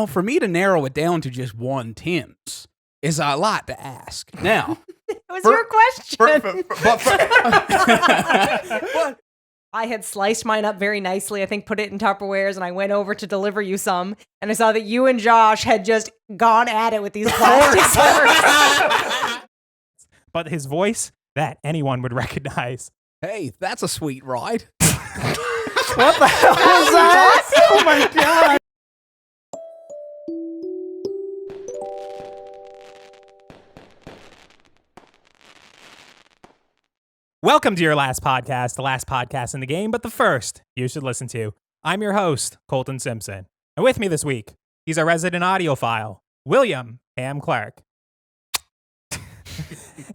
for me to narrow it down to just one Tim's is a lot to ask. Now, it was your question. But I had sliced mine up very nicely, I think put it in Tupperwares, and I went over to deliver you some, and I saw that you and Josh had just gone at it with these plastic forks. But his voice, that anyone would recognize. hey, that's a sweet ride. What the hell was that? Oh my God. Welcome to your last podcast, the last podcast in the game, but the first you should listen to. I'm your host, Colton Simpson. And with me this week, he's our resident audiophile, William Ham Clark.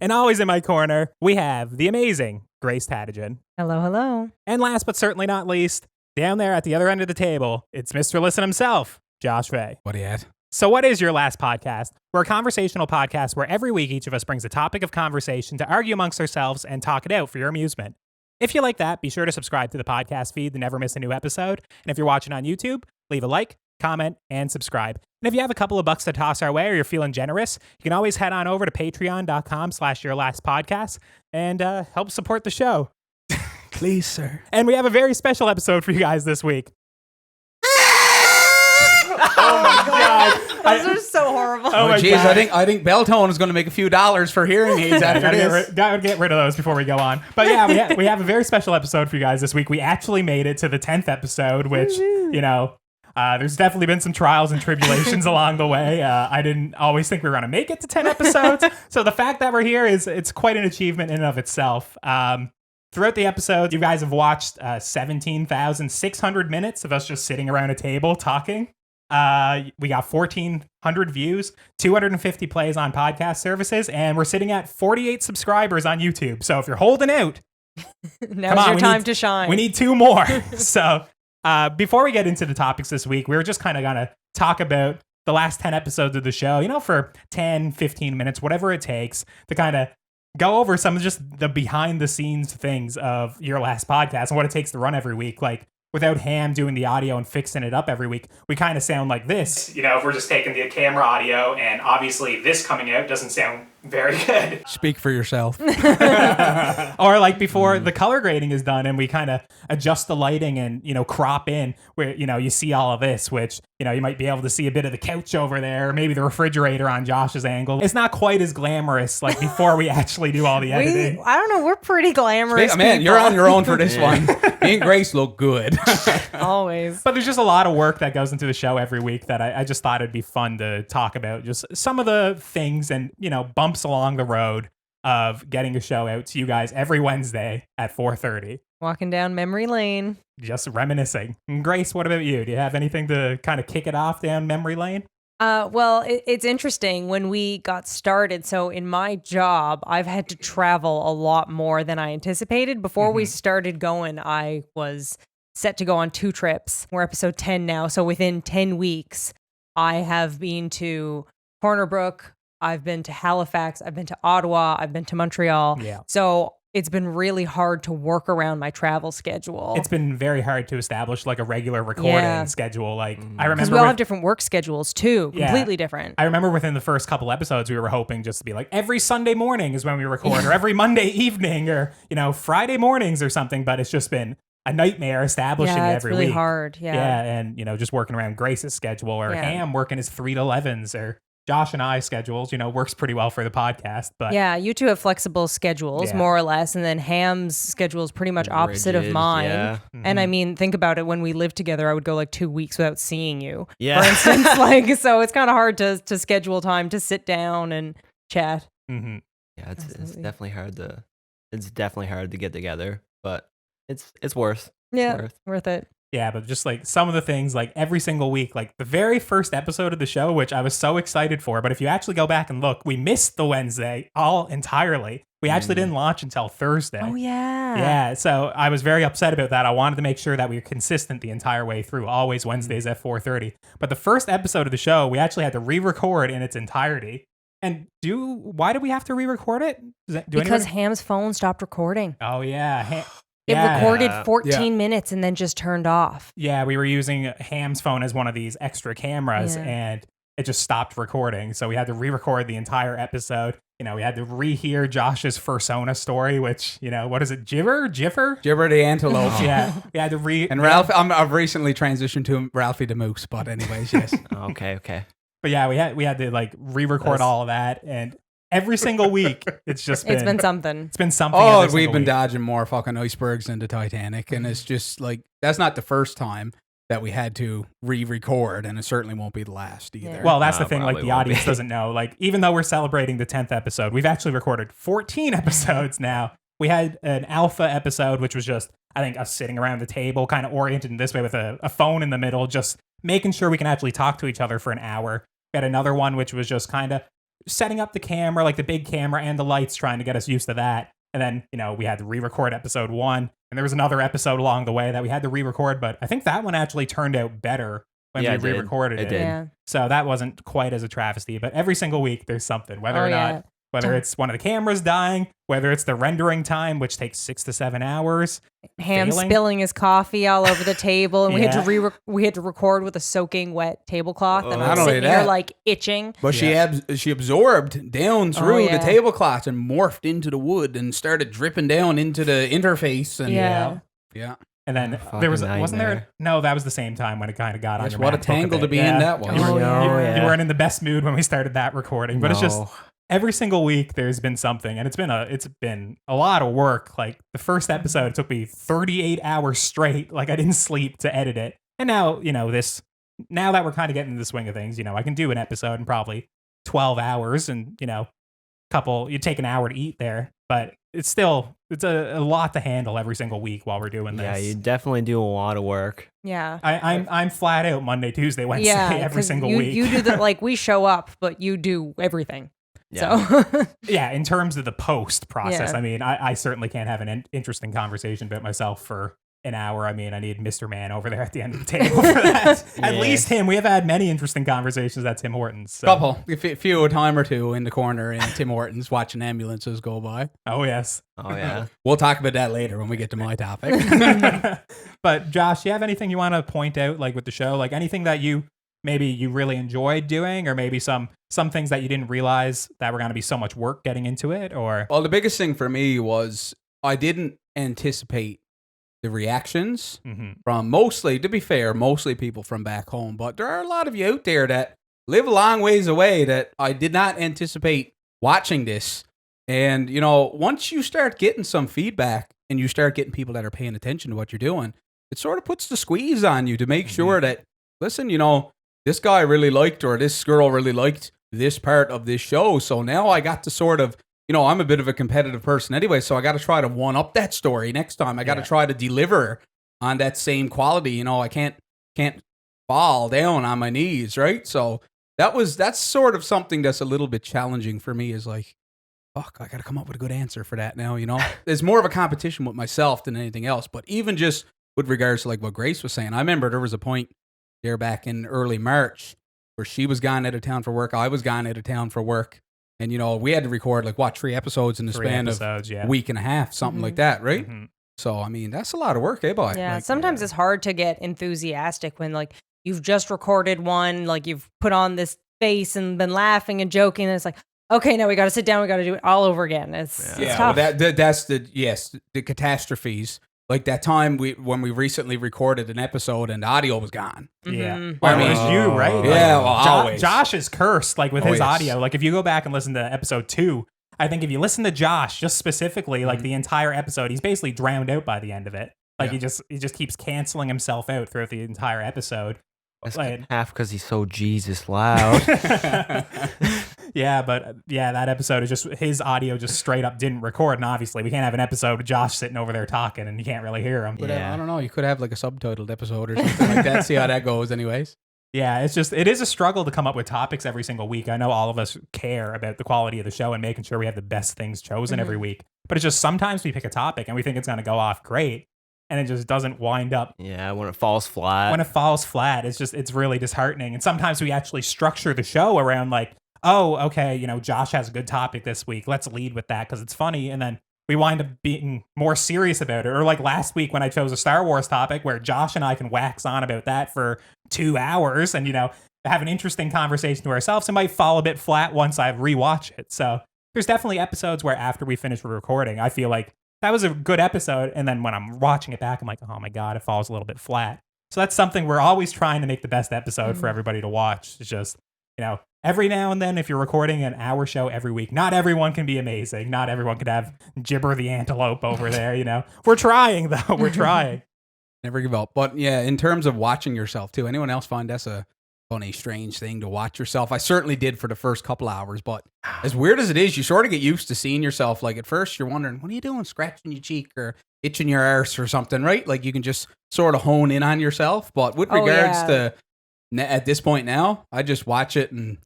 And always in my corner, we have the amazing Grace Tatigian. Hello, hello. And last but certainly not least, down there at the other end of the table, it's Mr. Listen himself, Josh Vey. What are you at? So what is your last podcast? We're a conversational podcast where every week each of us brings a topic of conversation to argue amongst ourselves and talk it out for your amusement. If you like that, be sure to subscribe to the podcast feed to never miss a new episode. And if you're watching on YouTube, leave a like, comment, and subscribe. And if you have a couple of bucks to toss our way or you're feeling generous, you can always head on over to patreon.com/yourlastpodcast and help support the show. Please, sir. And we have a very special episode for you guys this week. Oh my God. Those are so horrible. Oh, jeez, I think Beltone is going to make a few dollars for hearing aids after this. Gotta get rid of those before we go on. But yeah, we have a very special episode for you guys this week. We actually made it to the 10th episode, which, there's definitely been some trials and tribulations along the way. I didn't always think we were going to make it to 10 episodes. So the fact that we're here it's quite an achievement in and of itself. Throughout the episode, you guys have watched 17,600 minutes of us just sitting around a table talking. We got 1,400 views, 250 plays on podcast services, and we're sitting at 48 subscribers on YouTube. So if you're holding out, now's your time to shine. We need 2 more. So before we get into the topics this week, we were just kind of going to talk about the last 10 episodes of the show, for 10, 15 minutes, whatever it takes to kind of go over some of just the behind the scenes things of your last podcast and what it takes to run every week. Like, without Ham doing the audio and fixing it up every week, we kind of sound like this. If we're just taking the camera audio, and obviously this coming out doesn't sound very good. Speak for yourself. Or like before the color grading is done and we kind of adjust the lighting and, crop in where, you see all of this, which, you might be able to see a bit of the couch over there, maybe the refrigerator on Josh's angle. It's not quite as glamorous like before we actually do all the editing. I don't know. We're pretty glamorous. Man, you're on your own for this one. Me and Grace look good. Always. But there's just a lot of work that goes into the show every week that I just thought it'd be fun to talk about. Just some of the things and, bumps along the road of getting a show out to you guys every Wednesday at 4:30. Walking down memory lane. Just reminiscing. And Grace, what about you? Do you have anything to kind of kick it off down memory lane? Well, it's interesting when we got started. So in my job, I've had to travel a lot more than I anticipated. Before we started going, I was set to go on 2 trips. We're episode 10 now. So within 10 weeks, I have been to Corner Brook, I've been to Halifax, I've been to Ottawa, I've been to Montreal. Yeah. So it's been really hard to work around my travel schedule. It's been very hard to establish like a regular recording schedule. Like I remember because we all have different work schedules too, completely different. I remember within the first couple episodes, we were hoping just to be like every Sunday morning is when we record, or every Monday evening, or Friday mornings or something. But it's just been a nightmare establishing it every really week. Hard. Yeah, and just working around Grace's schedule, or Ham working his 3 to 11s, or Josh and I schedules, works pretty well for the podcast. But yeah, you two have flexible schedules, more or less. And then Ham's schedule is pretty much opposite of mine. Yeah. And I mean, think about it. When we lived together, I would go like 2 weeks without seeing you. Yeah. For instance, so it's kind of hard to schedule time to sit down and chat. Mm-hmm. Yeah, it's definitely hard to get together, but it's worth. Yeah, worth it. Yeah, but just like some of the things, like every single week, like the very first episode of the show, which I was so excited for. But if you actually go back and look, we missed the Wednesday entirely. We actually didn't launch until Thursday. Oh, yeah. Yeah, so I was very upset about that. I wanted to make sure that we were consistent the entire way through, always Wednesdays at 4:30. But the first episode of the show, we actually had to re-record in its entirety. And why do we have to re-record it? Because Ham's phone stopped recording. Oh, yeah. It recorded Yeah. 14 minutes and then just turned off. Yeah, we were using Ham's phone as one of these extra cameras, Yeah. and it just stopped recording. So we had to re-record the entire episode. We had to rehear Josh's Fursona story, which, what is it? Jiffer? Gibber the antelope. Yeah, we had to And Ralph, I've recently transitioned to Ralphie the moose, but anyways, yes. Okay. But yeah, we had to like re-record all of that, and every single week it's just been It's been something. It's been something. Oh, every we've single been week. dodging more fucking icebergs than the Titanic, and it's just like that's not the first time that we had to re-record, and it certainly won't be the last either. Yeah. Well, that's No, the thing. Like probably the won't audience be. doesn't know. Like even though we're celebrating the 10th episode, we've actually recorded 14 episodes now. We had an alpha episode, which was just I think us sitting around the table, kind of oriented in this way with a phone in the middle, just making sure we can actually talk to each other for an hour. We had another one which was just kind of setting up the camera, like the big camera and the lights, trying to get us used to that. And then, we had to re-record episode 1. And there was another episode along the way that we had to re-record, but I think that one actually turned out better when Yeah, we it did. re-recorded It it. did. Yeah. So that wasn't quite as a travesty, but every single week there's something, whether Oh, or yeah. not, whether it's one of the cameras dying, whether it's the rendering time, which takes 6 to 7 hours. Ham Failing? spilling his coffee all over the table, and we had Yeah. to we had to record with a soaking wet tablecloth, and Oh. I'm Not only sitting here that. like itching. But she absorbed down through yeah. the tablecloth and morphed into the wood and started dripping down into the interface. And Yeah. yeah. And then Fucking there wasn't there? nightmare. No, that was the same time when it kind of got on Yes, your what a MacBook tangle bit. to be in that was. Oh, yeah. You weren't in the best mood when we started that recording, but it's just No. every single week there's been something, and it's been a lot of work. Like the first episode, it took me 38 hours straight. Like I didn't sleep to edit it, and now now that we're kind of getting into the swing of things, I can do an episode in probably 12 hours, and you take an hour to eat there, but it's a lot to handle every single week while we're doing this. Yeah, you definitely do a lot of work. Yeah. I'm flat out Monday, Tuesday, Wednesday every 'cause single you, week. You do the like we show up, but you do everything. Yeah. So Yeah, in terms of the post process, Yeah. I mean, I certainly can't have an interesting conversation about myself for an hour. I mean, I need Mr. Man over there at the end of the table for that. At Yeah. least him. We have had many interesting conversations at Tim Hortons. So. Couple, a few a time or two in the corner in Tim Hortons watching ambulances go by. Oh, yes. Oh yeah. We'll talk about that later when we get to my topic. But Josh, do you have anything you want to point out, like with the show? Like anything that you really enjoyed doing, or maybe some things that you didn't realize that were going to be so much work getting into it, or? Well, the biggest thing for me was I didn't anticipate the reactions Mhm. from mostly people from back home, but there are a lot of you out there that live a long ways away that I did not anticipate watching this. And, once you start getting some feedback and you start getting people that are paying attention to what you're doing, it sort of puts the squeeze on you to make sure that, listen, this guy really liked or this girl really liked this part of this show. So now I got to sort of, I'm a bit of a competitive person anyway, so I got to try to one up that story next time. I got to try to deliver on that same quality. I can't fall down on my knees, right? So that's sort of something that's a little bit challenging for me is like, fuck, I got to come up with a good answer for that now, There's more of a competition with myself than anything else, but even just with regards to like what Grace was saying, I remember there was a point there back in early March where she was gone out of town for work, I was gone out of town for work, and we had to record 3 episodes in the span of a week and a half, something like that, right? Mhm. So I mean, that's a lot of work, boy? yeah, Like, sometimes it's hard to get enthusiastic when like you've just recorded one, like you've put on this face and been laughing and joking, and it's like, okay, now we got to sit down, we got to do it all over again. It's well, tough. that's the catastrophes. Like that time when we recently recorded an episode and the audio was gone. Yeah. Mhm. Well, I mean, it was you, right? yeah, well, always. Josh is cursed, like with Oh, his yes. audio. Like if you go back and listen to episode 2, I think if you listen to Josh just specifically, like the entire episode, he's basically drowned out by the end of it. Like Yeah. he just keeps canceling himself out throughout the entire episode. That's Like- half because he's so Jesus loud. Yeah, but that episode is just his audio just straight up didn't record, and obviously we can't have an episode with Josh sitting over there talking and you can't really hear him. But Yeah. I don't know. You could have like a subtitled episode or something like that. See how that goes, anyways. Yeah, it is a struggle to come up with topics every single week. I know all of us care about the quality of the show and making sure we have the best things chosen every week. But it's just sometimes we pick a topic and we think it's going to go off great, and it just doesn't wind up. Yeah, when it falls flat. When it falls flat, it's really disheartening. And sometimes we actually structure the show around like, oh, okay, Josh has a good topic this week. Let's lead with that because it's funny. And then we wind up being more serious about it. Or like last week when I chose a Star Wars topic where Josh and I can wax on about that for 2 hours and, have an interesting conversation to ourselves. It might fall a bit flat once I rewatch it. So there's definitely episodes where after we finish recording, I feel like that was a good episode. And then when I'm watching it back, I'm like, oh my God, it falls a little bit flat. So that's something we're always trying to make the best episode for everybody to watch. It's just, every now and then, if you're recording an hour show every week, not everyone can be amazing. Not everyone could have Gibber the Antelope over there, We're trying, though. We're trying. Never give up. But yeah, in terms of watching yourself, too, anyone else find that's a funny, strange thing to watch yourself? I certainly did for the first couple hours, but as weird as it is, you sort of get used to seeing yourself. Like at first, you're wondering, what are you doing? Scratching your cheek or itching your arse or something, right? Like you can just sort of hone in on yourself. But with regards to at this point now, I just watch it, and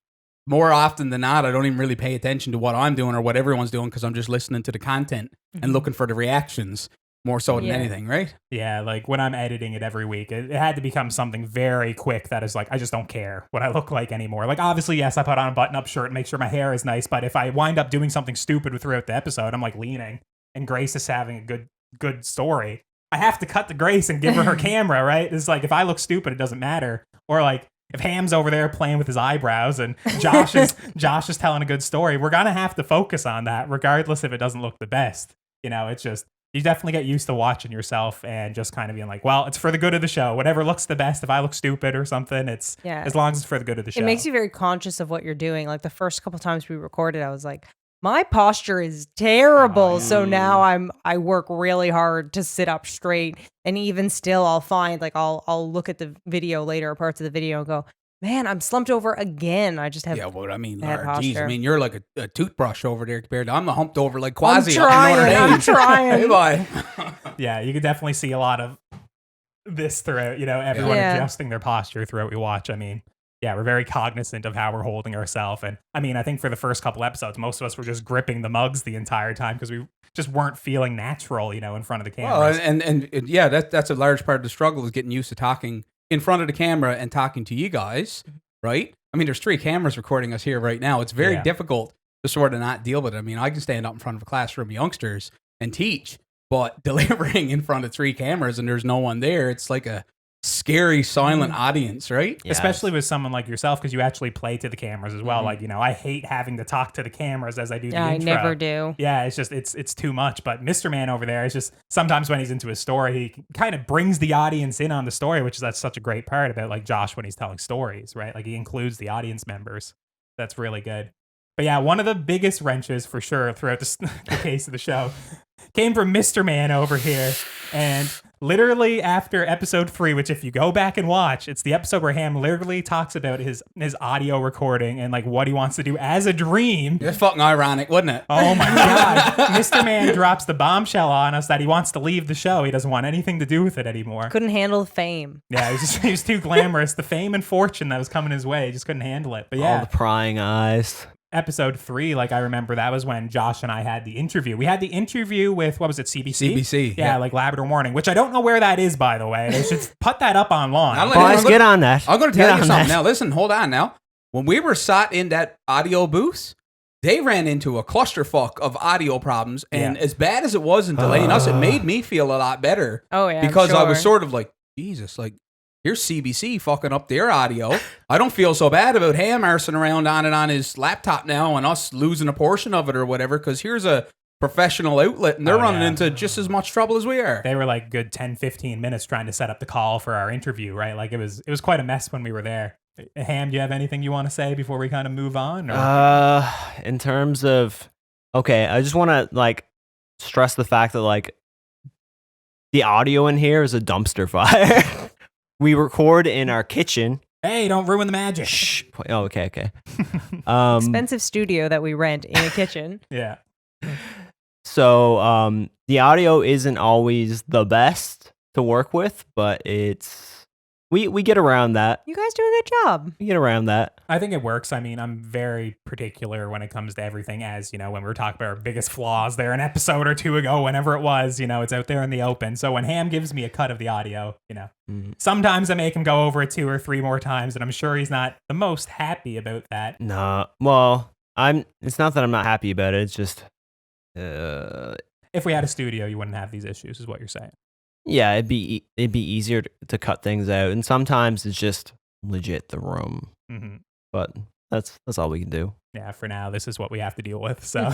more often than not, I don't even really pay attention to what I'm doing or what everyone's doing because I'm just listening to the content and looking for the reactions more so than anything, right? Yeah, like when I'm editing it every week, it had to become something very quick that is like, I just don't care what I look like anymore. Like, obviously, yes, I put on a button-up shirt and make sure my hair is nice, but if I wind up doing something stupid throughout the episode, I'm like leaning, and Grace is having a good story. I have to cut to Grace and give her camera, right? It's like, if I look stupid, it doesn't matter. Or like, if Ham's over there playing with his eyebrows and Josh is telling a good story, we're going to have to focus on that, regardless if it doesn't look the best. It's just, you definitely get used to watching yourself and just kind of being like, well, it's for the good of the show. Whatever looks the best. If I look stupid or something, it's as long as it's for the good of the show. It makes you very conscious of what you're doing. Like the first couple times we recorded, I was like, my posture is terrible. So now I work really hard to sit up straight. And even still, I'll find like I'll look at the video later, or parts of the video, and go, man, I'm slumped over again. I just have but I mean, bad geez, posture. I mean, you're like a toothbrush over there compared to I'm the humped over like Quasi. I'm trying. Hey, bye. Yeah, you could definitely see a lot of this throughout, everyone adjusting their posture throughout we watch. I mean, yeah, we're very cognizant of how we're holding ourselves. And I mean, I think for the first couple episodes, most of us were just gripping the mugs the entire time because we just weren't feeling natural, in front of the camera. Well, and yeah, that's a large part of the struggle is getting used to talking in front of the camera and talking to you guys, right? I mean, there's 3 cameras recording us here right now. It's very difficult to sort of not deal with it. I mean, I can stand up in front of a classroom of youngsters and teach, but delivering in front of 3 cameras and there's no one there, it's like a scary silent audience, right? Yes. Especially with someone like yourself, because you actually play to the cameras as well. Like, I hate having to talk to the cameras as I do the intro. I never do. Yeah, it's just it's too much. But Mr. Man over there is just sometimes when he's into his story, he kind of brings the audience in on the story, which is that's such a great part about like Josh when he's telling stories, right? Like he includes the audience members. That's really good. But yeah, one of the biggest wrenches for sure throughout the case of the show came from Mr. Man over here. And literally after episode 3, which if you go back and watch, it's the episode where Ham literally talks about his audio recording and like what he wants to do as a dream. It's fucking ironic, wasn't it? Oh my God. Mr. Man drops the bombshell on us that he wants to leave the show. He doesn't want anything to do with it anymore. Couldn't handle fame. Yeah, he was too glamorous. The fame and fortune that was coming his way, he just couldn't handle it. But yeah. All the prying eyes. Episode 3, like I remember that was when Josh and I had the interview. We had the interview with, what was it, CBC? CBC. Yeah, like Labrador Morning, which I don't know where that is, by the way. They should put that up online. Boys, get on that. I'm going to tell you something. Now, listen, hold on now. When we were sat in that audio booth, they ran into a clusterfuck of audio problems. And as bad as it was in delaying us, it made me feel a lot better. Oh, yeah. Because I was sort of like, Jesus, like, here's CBC fucking up their audio. I don't feel so bad about Ham arsing around on it on his laptop now and us losing a portion of it or whatever, because here's a professional outlet and they're running into just as much trouble as we are. They were like good 10, 15 minutes trying to set up the call for our interview, right? Like it was quite a mess when we were there. Ham, do you have anything you want to say before we kind of move on? Or? In terms of, okay, I just want to like stress the fact that like the audio in here is a dumpster fire. We record in our kitchen. Hey, don't ruin the magic. Shh. Oh, okay. Expensive studio that we rent in a kitchen. Yeah. So the audio isn't always the best to work with, but we get around that. You guys do a good job. We get around that. I think it works. I mean, I'm very particular when it comes to everything, as, when we were talking about our biggest flaws there an episode or 2 ago, whenever it was, it's out there in the open. So when Ham gives me a cut of the audio, sometimes I make him go over it 2 or 3 more times, and I'm sure he's not the most happy about that. No, well, it's not that I'm not happy about it. It's just, if we had a studio, you wouldn't have these issues, is what you're saying. Yeah, it'd be easier to cut things out, and sometimes it's just legit the room. Mm-hmm. But that's all we can do. Yeah, for now, this is what we have to deal with. So,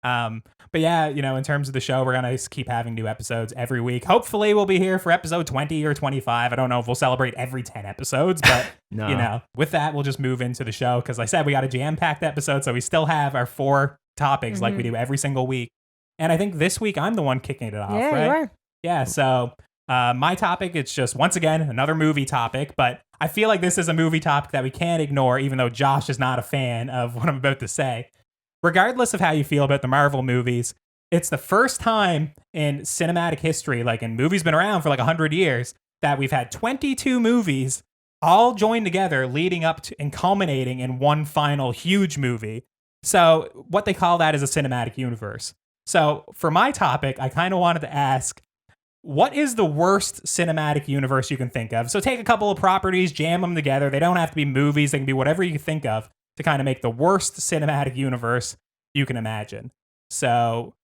but yeah, in terms of the show, we're gonna keep having new episodes every week. Hopefully, we'll be here for episode 20 or 25. I don't know if we'll celebrate every 10 episodes, but No. with that, we'll just move into the show because, like I said, we got a jam-packed episode, so we still have our 4 topics like we do every single week. And I think this week I'm the one kicking it off, Yeah, right? you are. Yeah. So my topic, it's just once again another movie topic, but I feel like this is a movie topic that we can't ignore, even though Josh is not a fan of what I'm about to say. Regardless of how you feel about the Marvel movies, it's the first time in cinematic history, like in movies been around for like 100 years, that we've had 22 movies all joined together leading up to and culminating in one final huge movie. So what they call that is a cinematic universe. So for my topic, I kind of wanted to ask, what is the worst cinematic universe you can think of? So take a couple of properties, jam them together. They don't have to be movies. They can be whatever you can think of to kind of make the worst cinematic universe you can imagine. So,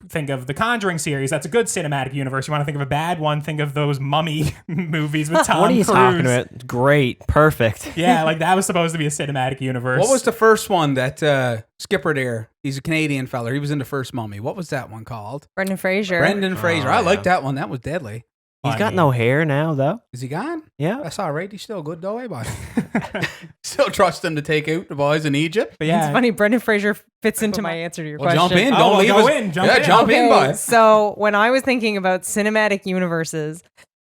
think of the Conjuring series. That's a good cinematic universe. You want to think of a bad one, think of those mummy movies with Tom What are you Cruise. talking about? Great. Perfect. Yeah, like that was supposed to be a cinematic universe. What was the first one that Skipper there? He's a Canadian fella. He was in the first Mummy. What was that one called? Brendan Fraser. Brendan Fraser. I yeah. like that one. That was deadly. He's got no hair now, though. Is he gone? Yeah. That's all right. He's still good though, eh, boy? Still trust him to take out the boys in Egypt. But yeah, It's funny. Brendan Fraser fits into my answer to your Well, question. jump in. Oh, Don't well, leave go us. in, jump yeah, in. jump in, Okay, boy. so when I was thinking about cinematic universes,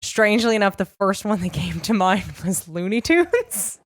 strangely enough, the first one that came to mind was Looney Tunes.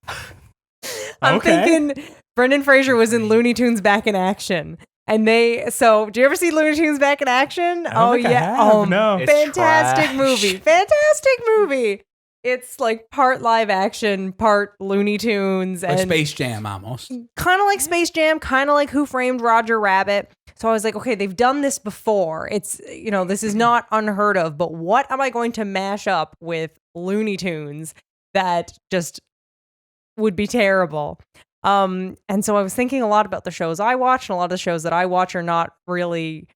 I'm Okay. thinking Brendan Fraser was in Looney Tunes Back in Action. And do you ever see Looney Tunes Back in Action? I don't think I have, Oh, no. It's fantastic trash. movie. Fantastic movie. It's like part live action, part Looney Tunes. Like and Space Jam almost. kind of like Space Jam, kind of like Who Framed Roger Rabbit. So I was like, okay, they've done this before. It's, this is not unheard of, but what am I going to mash up with Looney Tunes that just would be terrible? And so I was thinking a lot about the shows I watch, and a lot of the shows that I watch are not really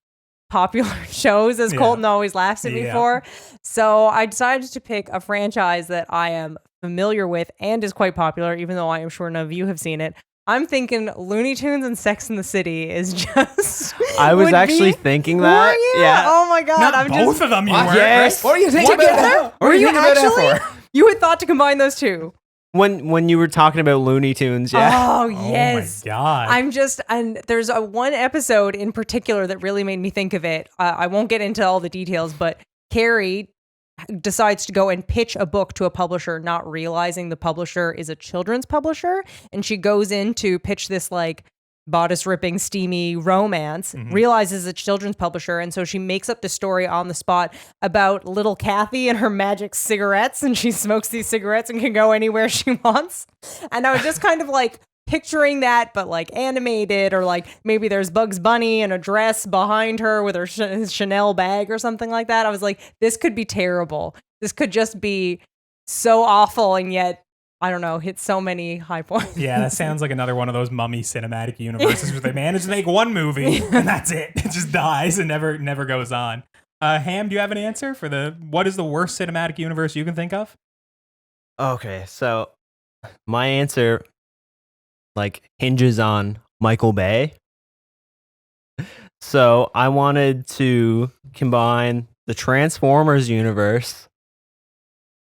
popular shows, as Yeah. Colton always laughs at me Yeah. for. So I decided to pick a franchise that I am familiar with and is quite popular, even though I am sure none of you have seen it. I'm thinking Looney Tunes and Sex and the City is just. I was would actually be- thinking Were that. you? Yeah. Oh my god! Not I'm both just. of them you What? weren't. Yes. What are you thinking about that? What Were are you you thinking about actually? that for? You had thought to combine those two. When you were talking about Looney Tunes, yeah. Oh Oh yes. my God. And there's one episode in particular that really made me think of it. I won't get into all the details, but Carrie decides to go and pitch a book to a publisher, not realizing the publisher is a children's publisher. And she goes in to pitch this like bodice ripping, steamy romance, realizes it's a children's publisher. And so she makes up the story on the spot about little Kathy and her magic cigarettes. And she smokes these cigarettes and can go anywhere she wants. And I was just kind of like picturing that, but like animated, or like maybe there's Bugs Bunny in a dress behind her with her Chanel bag or something like that. I was like, this could be terrible. This could just be so awful, and yet I don't know, hit so many high points. Yeah, that sounds like another one of those mummy cinematic universes where they manage to make one movie and that's it. It just dies and never goes on. Ham, do you have an answer for what is the worst cinematic universe you can think of? Okay, so my answer hinges on Michael Bay. So I wanted to combine the Transformers universe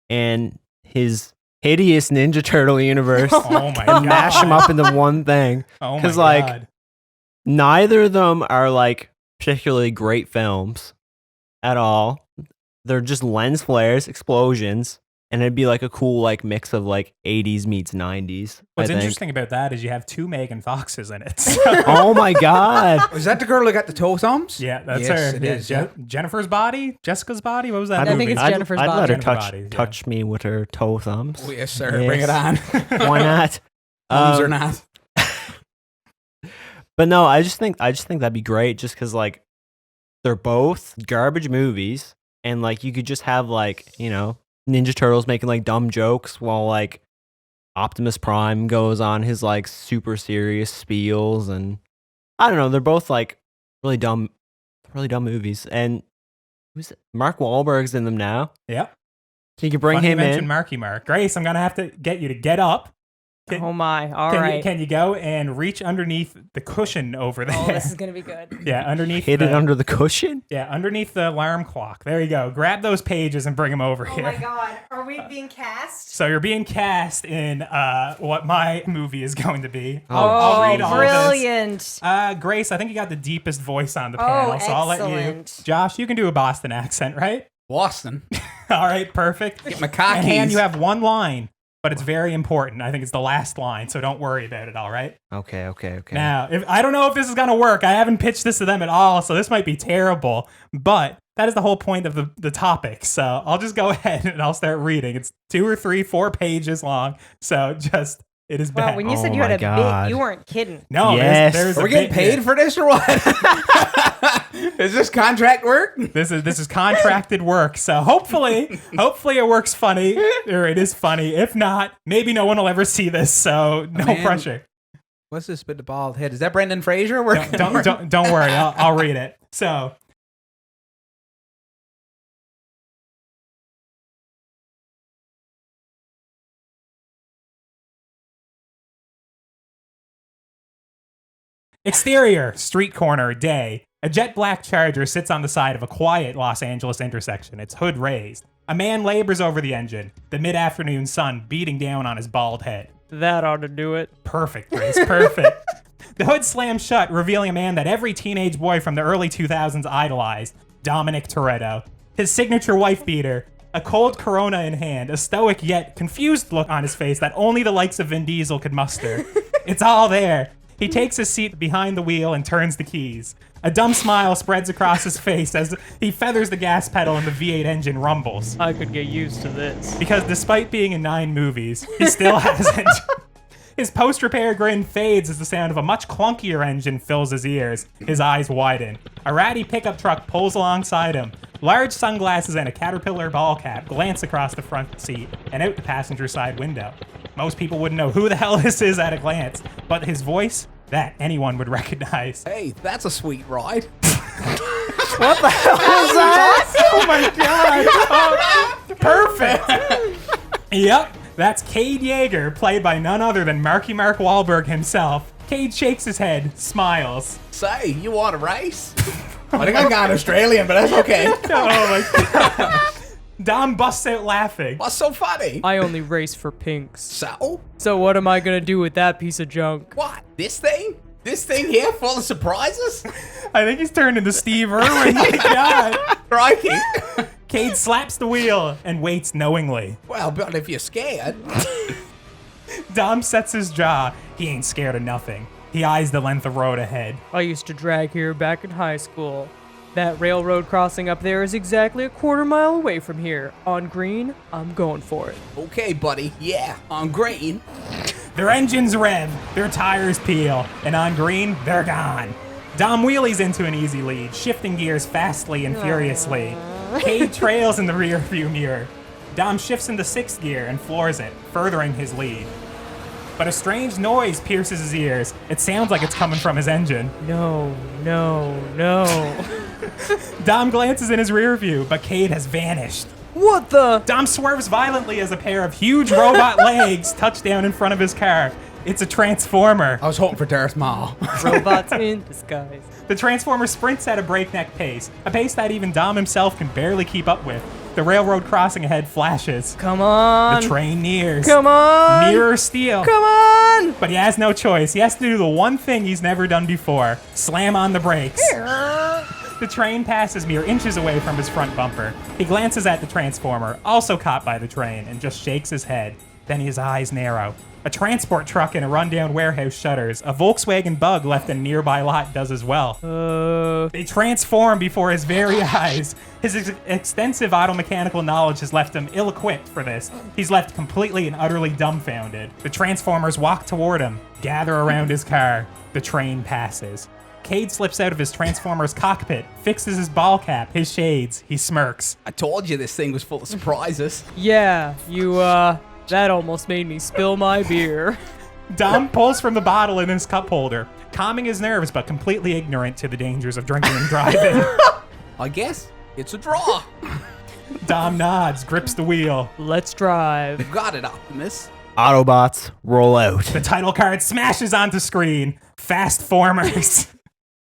and his hideous Ninja Turtle universe Oh my and God. mash them up into one thing. Oh my 'Cause, like, God. Neither of them are particularly great films at all. They're just lens flares, explosions, and it'd be a cool mix of 80s meets 90s. What's I think. interesting about that is you have 2 Megan Foxes in it. Oh my god! Was that the girl who got the toe thumbs? Yeah, that's Yes, her. it Yeah, is, yeah. Jennifer's Body? Jessica's Body? What was that I movie? think it's Jennifer's I'd body. let her Jennifer touch me with her toe thumbs. Oh, yes, sir. Bring it Yes. on. Why not? Thumbs or not. But no, I just think that'd be great, just because they're both garbage movies, and you could just have Ninja Turtles making dumb jokes while Optimus Prime goes on his super serious spiels, and I don't know, they're both really dumb really dumb movies. And who's it? Mark Wahlberg's in them now. Yep. So you can bring Funny him you mentioned in. Marky Mark. Grace, I'm going to have to get you to get up. Oh my! All right. Can you go and reach underneath the cushion over there? Oh, this is gonna be good. Yeah, underneath. Hid it under the cushion? Yeah, underneath the alarm clock. There you go. Grab those pages and bring them over Oh here. my God! Are we being cast? So you're being cast in what my movie is going to be. Oh, I'll read all brilliant! of this. Grace, I think you got the deepest voice on the panel, so I'll let you. excellent. Josh, you can do a Boston accent, right? Boston. All right, perfect. Get my cock And keys. you have one line, but it's very important. I think it's the last line, so don't worry about it, all right? Okay. Now, I don't know if this is going to work. I haven't pitched this to them at all, so this might be terrible, but that is the whole point of the topic. So I'll just go ahead and I'll start reading. It's 2 or 3, 4 pages long, so just, it is Wow, bad. when you said Oh you had my a God. bit, you weren't kidding. No, Yes. there's Are a we getting bit here. paid for this or what? Is this contract work? This is contracted work, so hopefully it works funny, or it is funny. If not, maybe no one will ever see this, so no Man. pressure. What's this bit the bald head? Is that Brendan Fraser? Working? Don't worry, I'll read it. So, exterior, street corner, day. A jet black Charger sits on the side of a quiet Los Angeles intersection, its hood raised. A man labors over the engine, the mid-afternoon sun beating down on his bald head. That ought to do it. Perfect, Grace, perfect. The hood slams shut, revealing a man that every teenage boy from the early 2000s idolized, Dominic Toretto. His signature wife beater, a cold Corona in hand, a stoic yet confused look on his face that only the likes of Vin Diesel could muster. It's all there. He takes his seat behind the wheel and turns the keys. A dumb smile spreads across his face as he feathers the gas pedal and the V8 engine rumbles. I could get used to this. Because despite being in 9 movies, he still hasn't. His post-repair grin fades as the sound of a much clunkier engine fills his ears. His eyes widen. A ratty pickup truck pulls alongside him. Large sunglasses and a Caterpillar ball cap glance across the front seat and out the passenger side window. Most people wouldn't know who the hell this is at a glance, but his voice, that anyone would recognize. Hey, that's a sweet ride. What the hell is that? Oh my god! Oh, perfect! Yep, that's Cade Yeager, played by none other than Marky Mark Wahlberg himself. Cade shakes his head, smiles. Say, you want a race? I think I got Australian, but that's okay. Oh my god. Dom busts out laughing. What's so funny? I only race for pinks. So? So what am I gonna do with that piece of junk? What? This thing? This thing here full of surprises? I think he's turned into Steve Irwin. My god. Crikey. Cade slaps the wheel and waits knowingly. Well, but if you're scared. Dom sets his jaw. He ain't scared of nothing. He eyes the length of road ahead. I used to drag here back in high school. That railroad crossing up there is exactly a quarter mile away from here. On green, I'm going for it. Okay, buddy. Yeah, on green. Their engines rev, their tires peel, and on green, they're gone. Dom wheelies into an easy lead, shifting gears fastly and furiously. Cade trails in the rearview mirror. Dom shifts into 6th gear and floors it, furthering his lead. But a strange noise pierces his ears. It sounds like it's coming from his engine. No, no, no. Dom glances in his rearview, but Cade has vanished. What the? Dom swerves violently as a pair of huge robot legs touch down in front of his car. It's a transformer. I was hoping for Darth Maul. Robots in disguise. The transformer sprints at a breakneck pace, a pace that even Dom himself can barely keep up with. The railroad crossing ahead flashes. Come on. The train nears. Come on. Nearer steel. Come on. But he has no choice. He has to do the one thing he's never done before. Slam on the brakes. The train passes mere inches away from his front bumper. He glances at the transformer, also caught by the train, and just shakes his head. Then his eyes narrow. A transport truck in a rundown warehouse shudders. A Volkswagen Bug left in a nearby lot does as well. They transform before his very eyes. His extensive auto-mechanical knowledge has left him ill-equipped for this. He's left completely and utterly dumbfounded. The Transformers walk toward him, gather around his car. The train passes. Cade slips out of his Transformer's cockpit, fixes his ball cap, his shades. He smirks. I told you this thing was full of surprises. Yeah, that almost made me spill my beer. Dom pulls from the bottle in his cup holder, calming his nerves, but completely ignorant to the dangers of drinking and driving. I guess it's a draw. Dom nods, grips the wheel. Let's drive. You got it, Optimus. Autobots, roll out. The title card smashes onto screen. Fast Formers.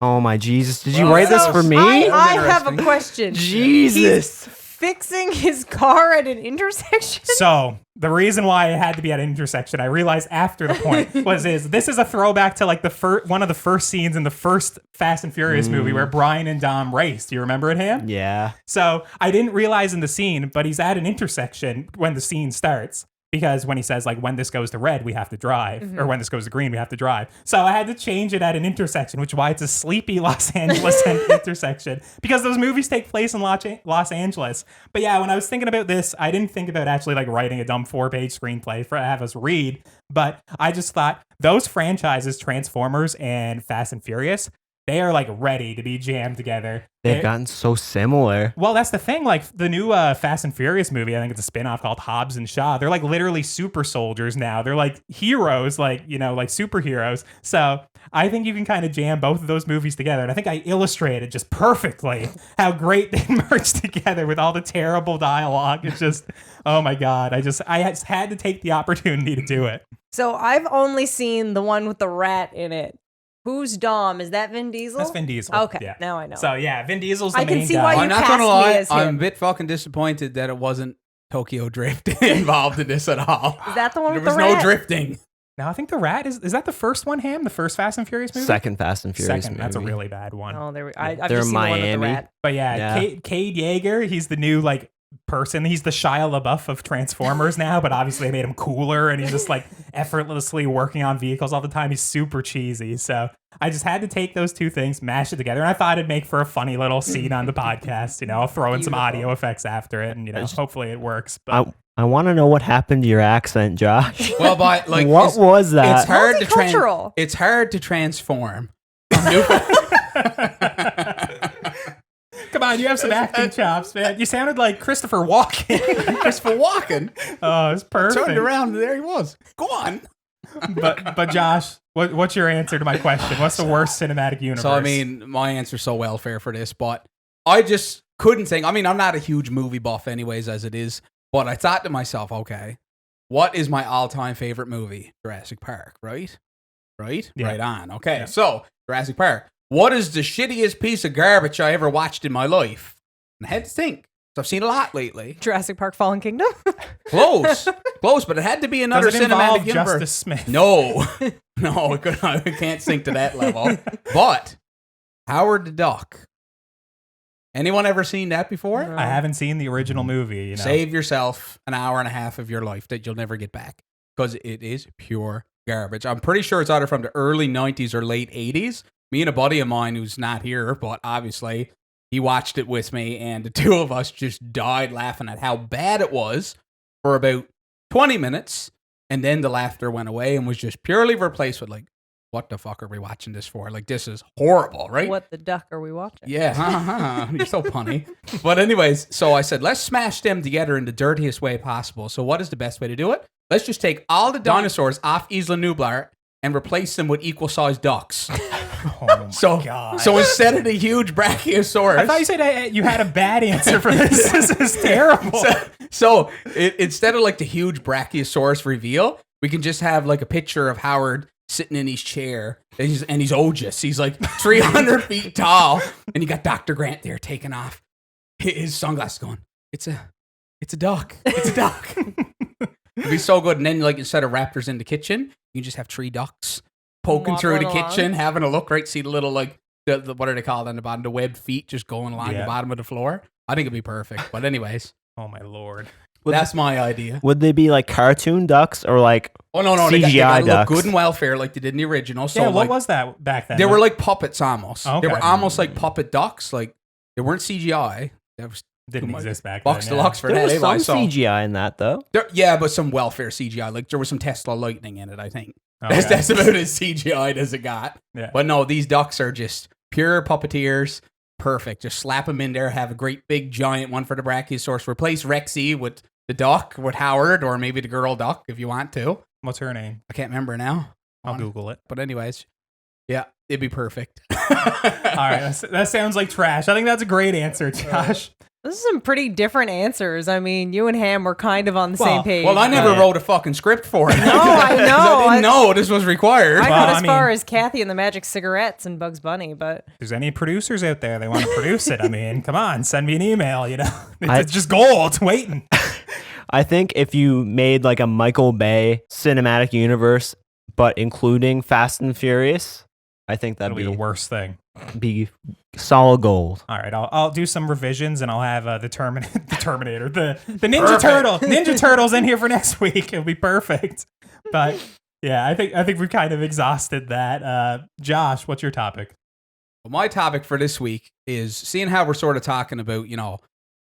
Oh my Jesus. Did you Well, write this So for me? I have a Interesting. question. Jesus. He's fixing his car at an intersection? So the reason why it had to be at an intersection, I realized after the point, this is a throwback to like one of the first scenes in the first Fast and Furious movie where Brian and Dom raced. Do you remember it, Ham? Yeah. So I didn't realize in the scene, but he's at an intersection when the scene starts. Because when he says, like, when this goes to red, we have to drive. Or when this goes to green, we have to drive. So I had to change it at an intersection, which is why it's a sleepy Los Angeles intersection. Because those movies take place in Los Angeles. But yeah, when I was thinking about this, I didn't think about actually, like, writing a dumb 4-page screenplay for have us read. But I just thought those franchises, Transformers and Fast and Furious, they are, like, ready to be jammed together. They've gotten so similar. Well, that's the thing. Like the new Fast and Furious movie, I think it's a spin-off called Hobbs and Shaw. They're like literally super soldiers now. They're like heroes, like, you know, like superheroes. So I think you can kind of jam both of those movies together. And I think I illustrated just perfectly how great they merge together with all the terrible dialogue. It's just, oh my God. I just had to take the opportunity to do it. So I've only seen the one with the rat in it. Who's Dom? Is that Vin Diesel? That's Vin Diesel. Okay, Yeah. now I know. So yeah, Vin Diesel's the I can main see guy. why you I'm not cast gonna me lie, as him. I'm a bit fucking disappointed that it wasn't Tokyo Drift involved in this at all. Is that the one There with was the no rat? drifting. Now I think the rat is that the first one, Ham? The first Fast and Furious movie? Second Fast and Furious Second. movie. That's a really bad one. Oh, there we. I've They're just in seen the one with the Miami. rat. But yeah, Yeah. Cade Yeager, he's the new like person. He's the Shia LaBeouf of Transformers now, but obviously they made him cooler and he's just like effortlessly working on vehicles all the time. He's super cheesy. So I just had to take those two things, mash it together, and I thought it'd make for a funny little scene on the podcast. You know, I'll throw in some audio effects after it, and you know, hopefully it works. But I want to know what happened to your accent, Josh. Well, but like, What was that? It's hard to Multicultural. It's hard to transform. come on, you have some acting chops, man. You sounded like Christopher Walken. Christopher Walken Oh, it's perfect. turned around and there he was. Go on. But Josh, what's your answer to my question? What's the worst cinematic universe? So I mean, my answer's so welfare for this, but I just couldn't think. I mean, I'm not a huge movie buff, anyways, as it is. But I thought to myself, okay, what is my all-time favorite movie? Jurassic Park, right? Right? Yeah. Right on. Okay, Yeah. so Jurassic Park. What is the shittiest piece of garbage I ever watched in my life? And I had to think. So I've seen a lot lately. Jurassic Park: Fallen Kingdom. Close, close, but it had to be another Does it involve cinematic universe. Justice Smith? No, no, I can't sink to that level. But Howard the Duck. Anyone ever seen that before? No. I haven't seen the original movie. You know, Save yourself an hour and a half of your life that you'll never get back because it is pure garbage. I'm pretty sure it's either from the early 90s or late 80s. Me and a buddy of mine who's not here, but obviously he watched it with me, and the two of us just died laughing at how bad it was for about 20 minutes, and then the laughter went away and was just purely replaced with like, what the fuck are we watching this for? Like, this is horrible, right? What the duck are we watching? Yeah, you're so punny. But anyways, so I said, let's smash them together in the dirtiest way possible. So what is the best way to do it? Let's just take all the dinosaurs off Isla Nublar and replace them with equal-sized ducks. Oh my God. So instead of the huge brachiosaurus, I thought you said you had a bad answer for this. This is terrible. instead of like the huge brachiosaurus reveal, we can just have like a picture of Howard sitting in his chair, and he's ojous. He's like 300 feet tall, and you got Dr. Grant there taking off his sunglasses, going, "It's a duck. It's a duck." It'd be so good. And then, like, instead of raptors in the kitchen, you can just have 3 ducks poking through the Waddling along. kitchen, having a look. Right, see the little like the what are they called on the bottom? The webbed feet just going along the Yeah. bottom of the floor. I think it'd be perfect. But anyways, Oh my Lord. that's my idea. Would they be like cartoon ducks or like Oh no, they CGI got to look ducks? good and welfare like they did in the original. So Yeah, like, what was that back then? they were like puppets almost. Okay. They were almost like puppet ducks. Like they weren't CGI. That was didn't too much. exist back Bucks then. deluxe for there that. was Anyway, some so CGI in that though? yeah, but some welfare CGI. Like there was some Tesla lightning in it. I think Okay. that's about as CGI'd as it got. Yeah. But no, these ducks are just pure puppeteers. Perfect. Just slap them in there. Have a great big giant one for the brachiosaurus. Replace Rexy with the duck, with Howard, or maybe the girl duck if you want to. What's her name? I can't remember now. I'll Google it. But anyways, Yeah, it'd be perfect. All right, that sounds like trash. I think that's a great answer, Josh. Those are some pretty different answers. I mean, you and Ham were kind of on the same page. Well, I never wrote a fucking script for it. No, I know. I didn't know this was required. I got as far as Kathy and the Magic Cigarettes and Bugs Bunny, but if there's any producers out there, they want to produce it. I mean, come on, send me an email. You know, it's just gold. It's waiting. I think if you made like a Michael Bay cinematic universe, but including Fast and Furious, I think that'd be the worst thing. Be solid gold. All right, I'll do some revisions and I'll have the Terminator, the Ninja Turtles in here for next week. It'll be perfect. But yeah, I think we've kind of exhausted that. Josh, what's your topic? Well, my topic for this week is seeing how we're sort of talking about,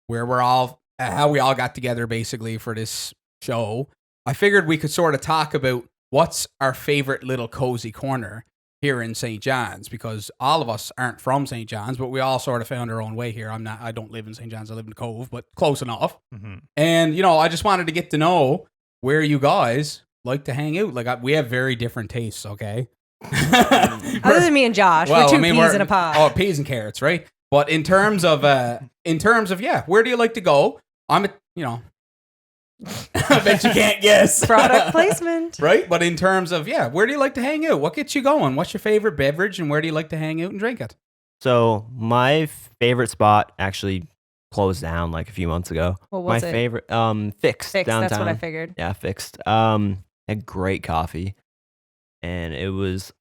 where we're all, how we all got together basically for this show. I figured we could sort of talk about what's our favorite little cozy corner here in St. John's, because all of us aren't from St. John's, but we all sort of found our own way here. I don't live in St. John's. I live in Cove, but close enough. Mm-hmm. And, I just wanted to get to know where you guys like to hang out. Like, we have very different tastes, okay? Other than me and Josh, we're two peas in a pod. Oh, peas and carrots, right? But in terms of, where do you like to go? I bet you can't guess. Product placement. Right? But in terms of, where do you like to hang out? What gets you going? What's your favorite beverage and where do you like to hang out and drink it? So my favorite spot actually closed down like a few months ago. What was my it? favorite, Fixed downtown. That's what I figured. Yeah, Fixed. Had great coffee. And it was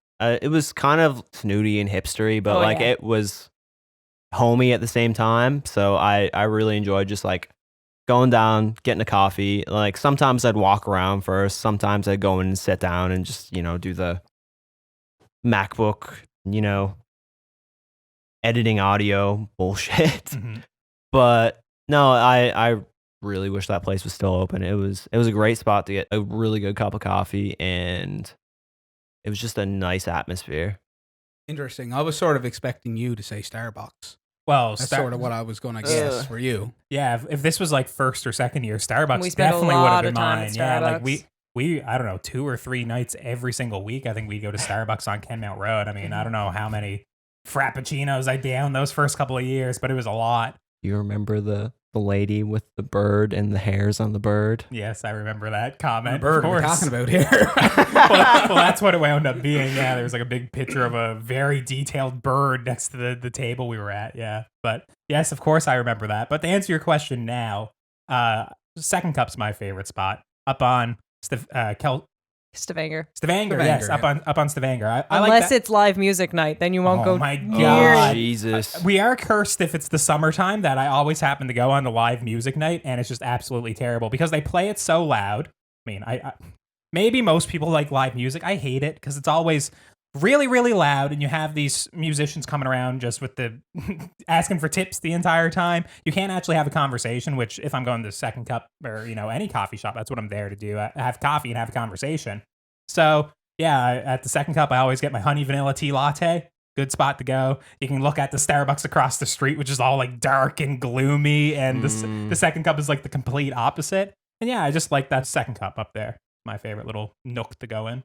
kind of snooty and hipstery, but it was homey at the same time. So I really enjoyed just like going down, getting a coffee. Like sometimes I'd walk around first. Sometimes I'd go in and sit down and just, do the MacBook, editing audio bullshit. Mm-hmm. But no, I really wish that place was still open. It was a great spot to get a really good cup of coffee, and it was just a nice atmosphere. Interesting. I was sort of expecting you to say Starbucks. Well, that's sort of what I was going to guess for you. Yeah, if this was like first or second year, Starbucks definitely would have been mine. Yeah, like we I don't know, 2 or 3 nights every single week. I think we'd go to Starbucks on Kenmount Road. I mean, I don't know how many frappuccinos I downed those first couple of years, but it was a lot. You remember the lady with the bird and the hairs on the bird? Yes, I remember that comment. The bird we're talking about here. well, that's what it wound up being. Yeah, there was like a big picture of a very detailed bird next to the table we were at. Yeah, but yes, of course I remember that. But to answer your question now, Second Cup's my favorite spot up on Stavanger. Yes, up on Stavanger. Unless like that. It's live music night, then you won't go. Oh my God, Jesus! We are cursed if it's the summertime that I always happen to go on the live music night, and it's just absolutely terrible because they play it so loud. I mean, I maybe most people like live music. I hate it because it's always really, really loud, and you have these musicians coming around just with the asking for tips the entire time. You can't actually have a conversation, which if I'm going to Second Cup or any coffee shop, that's what I'm there to do. I have coffee and have a conversation. So yeah, at the Second Cup, I always get my honey vanilla tea latte. Good spot to go. You can look at the Starbucks across the street, which is all like dark and gloomy, and the Second Cup is like the complete opposite. And yeah, I just like that Second Cup up there. My favorite little nook to go in.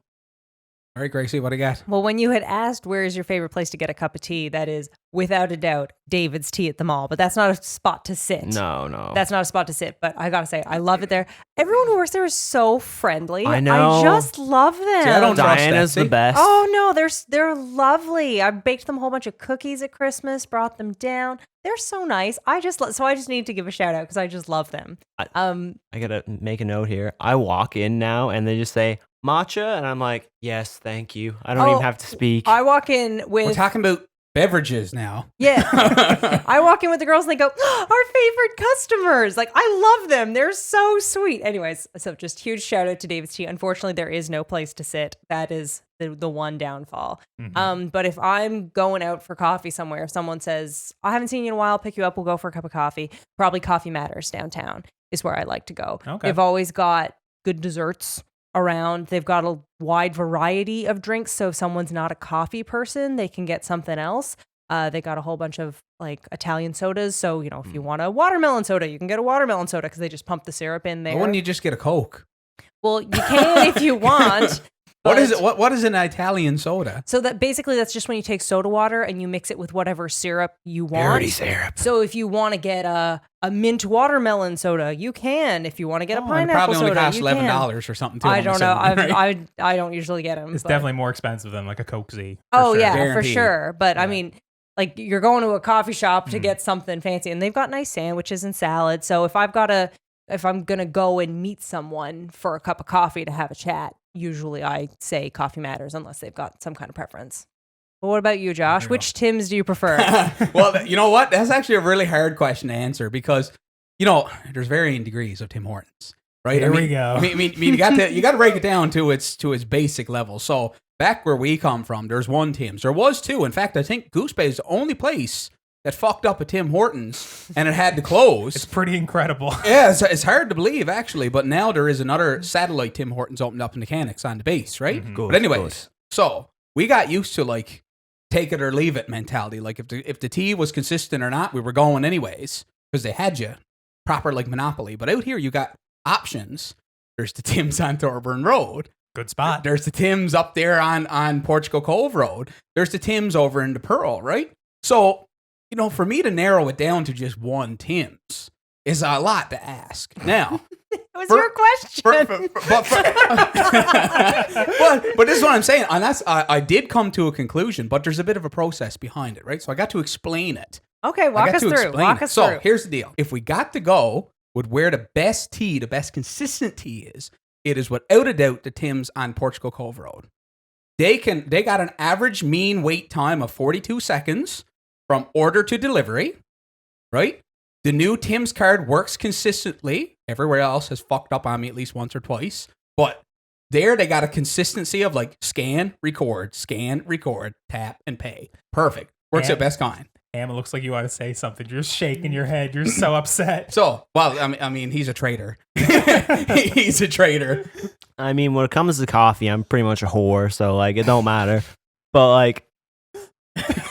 All right, Gracie, what do you got? Well, when you had asked where is your favorite place to get a cup of tea, that is without a doubt David's Tea at the mall. But that's not a spot to sit. No. That's not a spot to sit. But I gotta say, I love it there. Everyone who works there is so friendly. I know. I just love them. See, I don't trust Diana's that. the best. Oh no, they're lovely. I baked them a whole bunch of cookies at Christmas, brought them down. They're so nice. I just need to give a shout out because I just love them. I gotta make a note here. I walk in now and they just say matcha, and I'm like, yes, thank you. I don't even have to speak. I walk in with. We're talking about beverages now. Yeah. I walk in with the girls and they go, our favorite customers. Like, I love them. They're so sweet. Anyways, so just huge shout out to David's Tea. Unfortunately, there is no place to sit. That is the one downfall. Mm-hmm. But if I'm going out for coffee somewhere, if someone says, I haven't seen you in a while, pick you up, we'll go for a cup of coffee. Probably Coffee Matters downtown is where I like to go. Okay. They've always got good desserts around. They've got a wide variety of drinks. So if someone's not a coffee person, they can get something else. They got a whole bunch of like Italian sodas. So, if you want a watermelon soda, you can get a watermelon soda because they just pump the syrup in there. Why wouldn't you just get a Coke? Well, you can if you want. What is it? What is an Italian soda? So that's just when you take soda water and you mix it with whatever syrup you want. Dirty syrup. So if you want to get a mint watermelon soda, you can. If you want to get a pineapple soda, soda, probably you only can. costs $11 or something. Too, I don't know. right? I don't usually get them. It's definitely more expensive than like a Coke Z. Oh sure. yeah, Guaranteed. for sure. But I mean, like you're going to a coffee shop to get something fancy, and they've got nice sandwiches and salads. So if I'm gonna go and meet someone for a cup of coffee to have a chat, usually I say coffee matters unless they've got some kind of preference. But what about you, Josh? Which Tims do you prefer? Well, you know what? That's actually a really hard question to answer because, there's varying degrees of Tim Hortons, right? Here we go. I mean, you got to break it down to its basic level. So back where we come from, there's one Tim's. There was two. In fact, I think Goose Bay is the only place that fucked up a Tim Hortons and it had to close. It's pretty incredible. Yeah, it's hard to believe actually, but now there is another satellite Tim Hortons opened up in Mechanics on the base, right? Good, But anyways, good. so we got used to like take it or leave it mentality. Like if the tea was consistent or not, we were going anyways because they had you proper like Monopoly. But out here, you got options. There's the Tim's on Thorburn Road. Good spot. There's the Tim's up there on Portugal Cove Road. There's the Tim's over in the Pearl, right? So, for me to narrow it down to just one Tim's is a lot to ask. Now, It was your question. but this is what I'm saying. And that's I did come to a conclusion, but there's a bit of a process behind it, right? So I got to explain it. Okay, walk us through. So here's the deal. If we got to go with where the best tea, the best consistent tea is, it is without a doubt the Tim's on Portugal Cove Road. They got an average mean wait time of 42 seconds from order to delivery, right? The new Tim's card works consistently. Everywhere else has fucked up on me at least once or twice. But there they got a consistency of like scan, record, tap, and pay. Perfect. Works at best kind. Am, it looks like you want to say something. You're shaking your head. You're so upset. So, well, I mean, he's a traitor. He's a traitor. I mean, when it comes to coffee, I'm pretty much a whore, so like it don't matter. But like,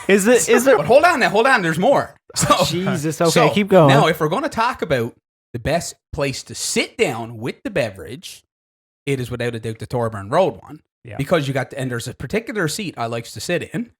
is it? But hold on. There's more. So, Jesus. Okay, keep going. Now, if we're going to talk about the best place to sit down with the beverage, it is without a doubt the Thorburn Road one. Yeah. Because and there's a particular seat I likes to sit in,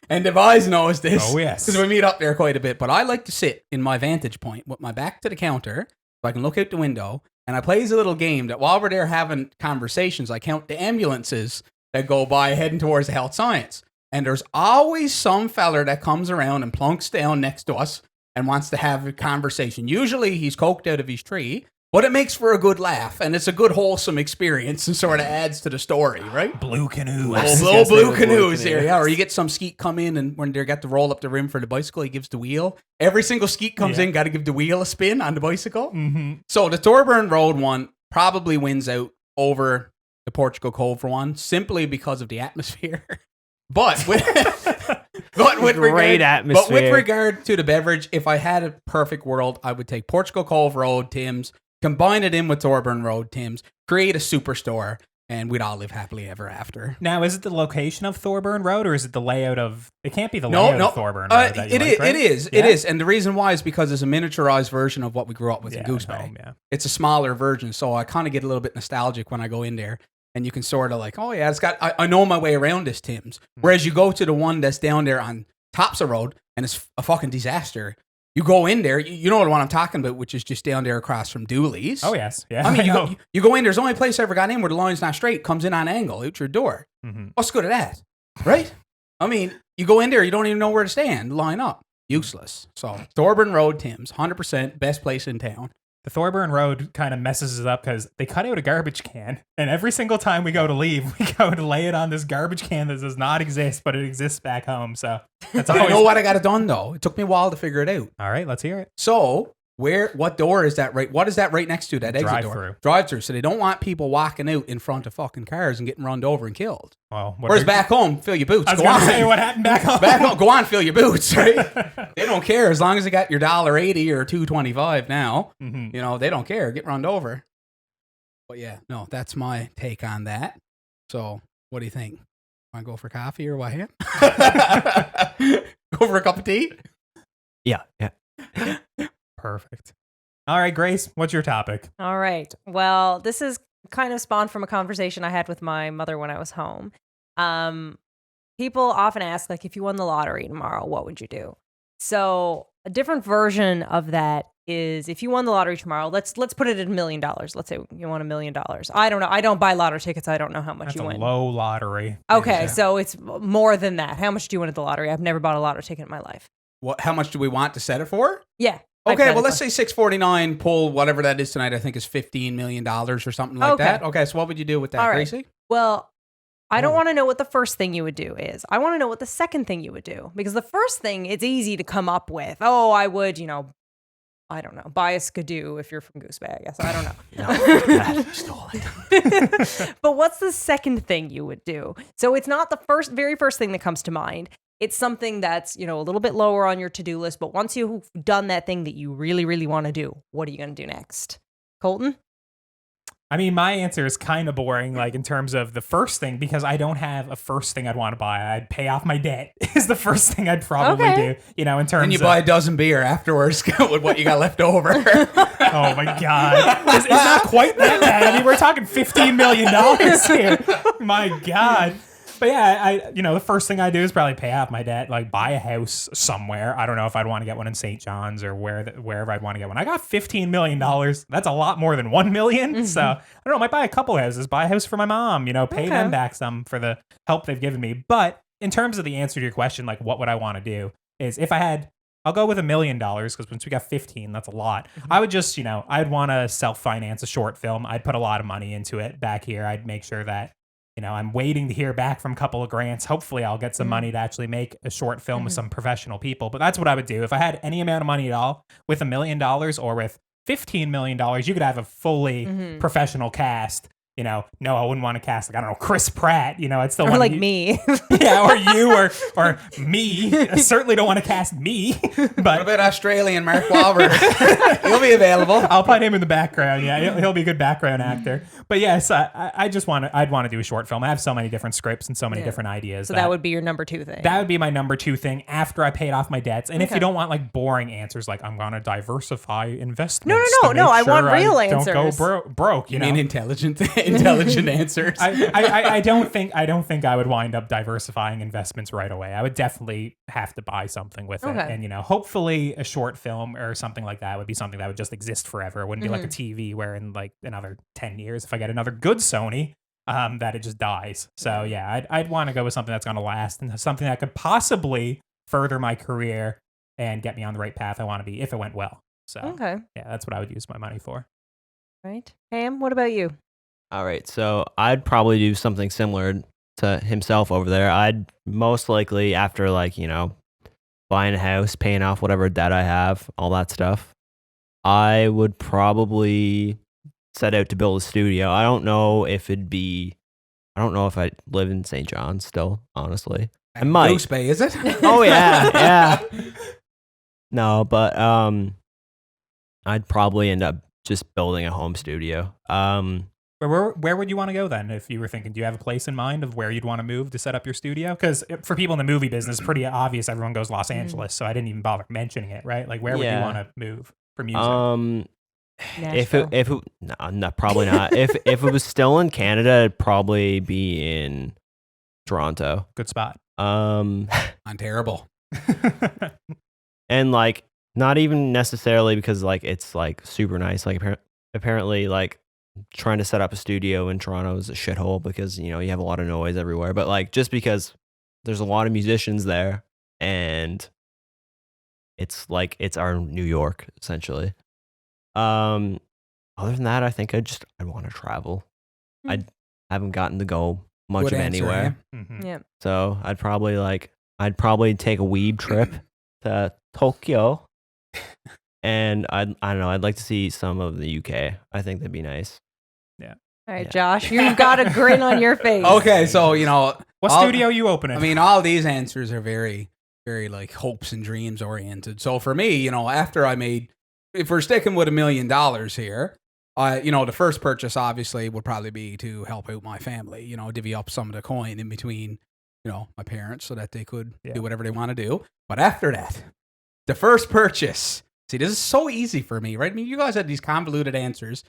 and Devise knows this. Oh, yes. Because we meet up there quite a bit. But I like to sit in my vantage point with my back to the counter so I can look out the window. And I plays a little game that while we're there having conversations, I count the ambulances that go by heading towards the health science. And there's always some feller that comes around and plunks down next to us and wants to have a conversation. Usually he's coked out of his tree, but it makes for a good laugh. And it's a good wholesome experience and sort of adds to the story, right? Blue canoe. Little blue canoes here. Yeah, or you get some skeet come in and when they got to roll up the rim for the bicycle, he gives the wheel. Every single skeet comes in, got to give the wheel a spin on the bicycle. Mm-hmm. So the Thorburn Road one probably wins out over the Portugal Cove one simply because of the atmosphere. But with Great atmosphere. But with regard to the beverage, if I had a perfect world, I would take Portugal Cove Road Tim's, combine it in with Thorburn Road Tim's, create a superstore, and we'd all live happily ever after. Now, is it the location of Thorburn Road, or is it the layout of? It can't be the layout of Thorburn Road. That you like, right? It is, and the reason why is because it's a miniaturized version of what we grew up with in Goose Bay. Home, yeah. It's a smaller version, so I kind of get a little bit nostalgic when I go in there. And you can sort of like, oh yeah, it's got. I know my way around this Tim's. Whereas you go to the one that's down there on Topsa Road, and it's a fucking disaster. You go in there, you know what I'm talking about, which is just down there across from Dooley's. Oh yes, yeah. I mean, you go in. There's the only place I ever got in where the line's not straight. Comes in on angle out your door. Mm-hmm. What's good at that, right? I mean, you go in there, you don't even know where to stand. Line up, useless. So Thorburn Road Tim's, 100% best place in town. The Thorburn Road kind of messes it up because they cut out a garbage can, and every single time we go to leave, we go to lay it on this garbage can that does not exist, but it exists back home. So that's always. You know what? I got it done though. It took me a while to figure it out. All right, let's hear it. So what door is that right? What is that right next to that exit Drive-through. door? Drive-through. So they don't want people walking out in front of fucking cars and getting run over and killed. Well, whereas back home, fill your boots. I was Go going to on. say what happened back home. Back home, go on, fill your boots, right? They don't care as long as they got your $1.80 or $2.25 now. Mm-hmm. You know, they don't care. Get run over. But yeah, no, that's my take on that. So, what do you think? Want to go for coffee or what? Go for a cup of tea? Yeah. Perfect. All right, Grace, what's your topic? All right. Well, this is kind of spawned from a conversation I had with my mother when I was home. People often ask, like, if you won the lottery tomorrow, what would you do? So a different version of that is if you won the lottery tomorrow, let's put it at $1 million. Let's say you won $1 million. I don't know. I don't buy lottery tickets. I don't know how much That's you a win. low lottery. Okay, so it's more than that. How much do you win at the lottery? I've never bought a lottery ticket in my life. How much do we want to set it for? Yeah. Okay, well, let's say 649 pull whatever that is tonight. I think is $15 million or something like that. Okay, so what would you do with that, All right. Gracie? Well, I don't want to know what the first thing you would do is. I want to know what the second thing you would do. Because the first thing, it's easy to come up with. Oh, I would, I don't know, buy a skidoo if you're from Goose Bay, I guess. I don't know. No, stole it. But what's the second thing you would do? So it's not the very first thing that comes to mind. It's something that's, a little bit lower on your to-do list. But once you've done that thing that you really, really want to do, what are you going to do next? Colton? I mean, my answer is kind of boring, like in terms of the first thing, because I don't have a first thing I'd want to buy. I'd pay off my debt is the first thing I'd probably do, in terms and you buy a dozen beer afterwards with what you got left over. Oh my God. It's not quite that bad. I mean, we're talking $15 million here. My God. But yeah, the first thing I do is probably pay off my debt, like buy a house somewhere. I don't know if I'd want to get one in St. John's or wherever I'd want to get one. I got $15 million. That's a lot more than $1 million. Mm-hmm. So I don't know, I might buy a couple houses, buy a house for my mom, pay them back some for the help they've given me. But in terms of the answer to your question, like what would I want to do is if I had, I'll go with $1 million because once we got 15, that's a lot. Mm-hmm. I would just, I'd want to self-finance a short film. I'd put a lot of money into it back here. I'd make sure that I'm waiting to hear back from a couple of grants. Hopefully I'll get some money to actually make a short film with some professional people. But that's what I would do. If I had any amount of money at all with $1 million or with $15 million, you could have a fully professional cast. No, I wouldn't want to cast, like, I don't know, Chris Pratt. I'd still want like me. Yeah, or you or me. I certainly don't want to cast me. But what about Australian Mark Wahlberg? He'll be available. I'll put him in the background. Yeah, he'll be a good background actor. But yes, I'd want to do a short film. I have so many different scripts and so many different ideas. So that would be your number 2 thing. That would be my number 2 thing after I paid off my debts. And if you don't want like boring answers, like I'm going to diversify investments. No. I want real answers. Don't go broke. You mean intelligent answers? I don't think I would wind up diversifying investments right away. I would definitely have to buy something with it. And hopefully a short film or something like that would be something that would just exist forever. It wouldn't be like a TV where in like another 10 years, if I get another good Sony, that it just dies. So yeah, I'd want to go with something that's going to last and something that could possibly further my career and get me on the right path I want to be if it went well. So yeah, that's what I would use my money for. Right. Ham, what about you? All right, so I'd probably do something similar to himself over there. I'd most likely, after buying a house, paying off whatever debt I have, all that stuff, I would probably set out to build a studio. I don't know if I live in St. John's still, honestly. I might. Goose Bay, is it? Oh, yeah. No, but I'd probably end up just building a home studio. Where would you want to go then if you were thinking? Do you have a place in mind of where you'd want to move to set up your studio? Because for people in the movie business, pretty obvious everyone goes Los Angeles, so I didn't even bother mentioning it, right? Like where would you want to move for music? No, probably not. if it was still in Canada, it'd probably be in Toronto. Good spot. I'm terrible. And like not even necessarily because like it's like super nice. Like apparently like trying to set up a studio in Toronto is a shithole because you have a lot of noise everywhere. But like just because there's a lot of musicians there and it's like it's our New York essentially. Other than that, I think I'd want to travel. I haven't gotten to go much of anywhere. Yeah. So I'd probably take a weeb trip to Tokyo. And I don't know, I'd like to see some of the UK. I think that'd be nice. Yeah. All right, Josh, you've got a grin on your face. Okay, so what studio you opening? I mean, all these answers are very, very like hopes and dreams oriented. So for me, after I made, if we're sticking with $1 million here, the first purchase obviously would probably be to help out my family. Divvy up some of the coin in between, my parents so that they could do whatever they want to do. But after that, the first purchase. See, this is so easy for me, right? I mean, you guys had these convoluted answers.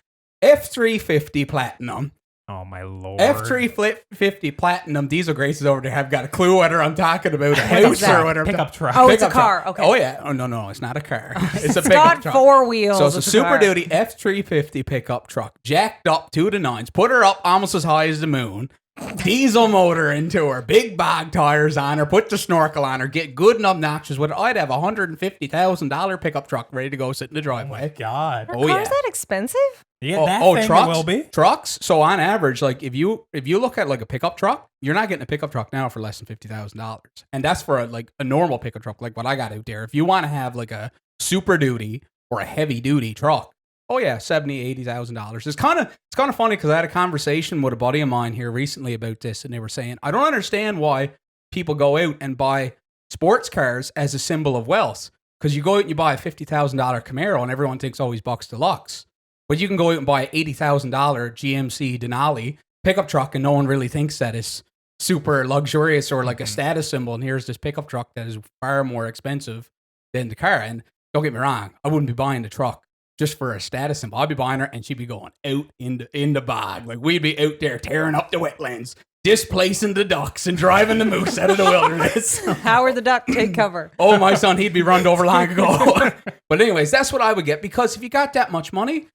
F350 Platinum. Oh my lord. F350 Platinum diesel graces over there have got a clue whether I'm talking about a house or whatever. Pickup truck. Oh, it's a Pickup car. truck. Okay. Oh yeah. Oh no, it's not a car. It's a It's pickup got truck. 4 wheels. So it's a Super car. Duty F350 pickup truck, jacked up to the nines, put her up almost as high as the moon, diesel motor into her, big bog tires on her, put the snorkel on her, get good and obnoxious with it. I'd have a $150,000 pickup truck ready to go sit in the driveway. God. Are Oh, cars yeah. that expensive? Yeah, that thing trucks will be. trucks. So on average, like if you look at like a pickup truck, you're not getting a pickup truck now for less than $50,000, and that's for a normal pickup truck like what I got out there. If you want to have like a Super Duty or a heavy duty truck, oh yeah, $70,000-$80,000. It's kind of funny because I had a conversation with a buddy of mine here recently about this, and they were saying I don't understand why people go out and buy sports cars as a symbol of wealth, because you go out and you buy a $50,000 Camaro and everyone thinks he's Bucks Deluxe. But you can go out and buy an $80,000 GMC Denali pickup truck, and no one really thinks that is super luxurious or like a status symbol. And here's this pickup truck that is far more expensive than the car. And don't get me wrong, I wouldn't be buying the truck just for a status symbol. I'd be buying her, and she'd be going out in the bog. Like we'd be out there tearing up the wetlands, displacing the ducks, and driving the moose out of the wilderness. Howard the Duck, take cover. Oh, my son, he'd be run over long ago. But anyways, that's what I would get, because if you got that much money,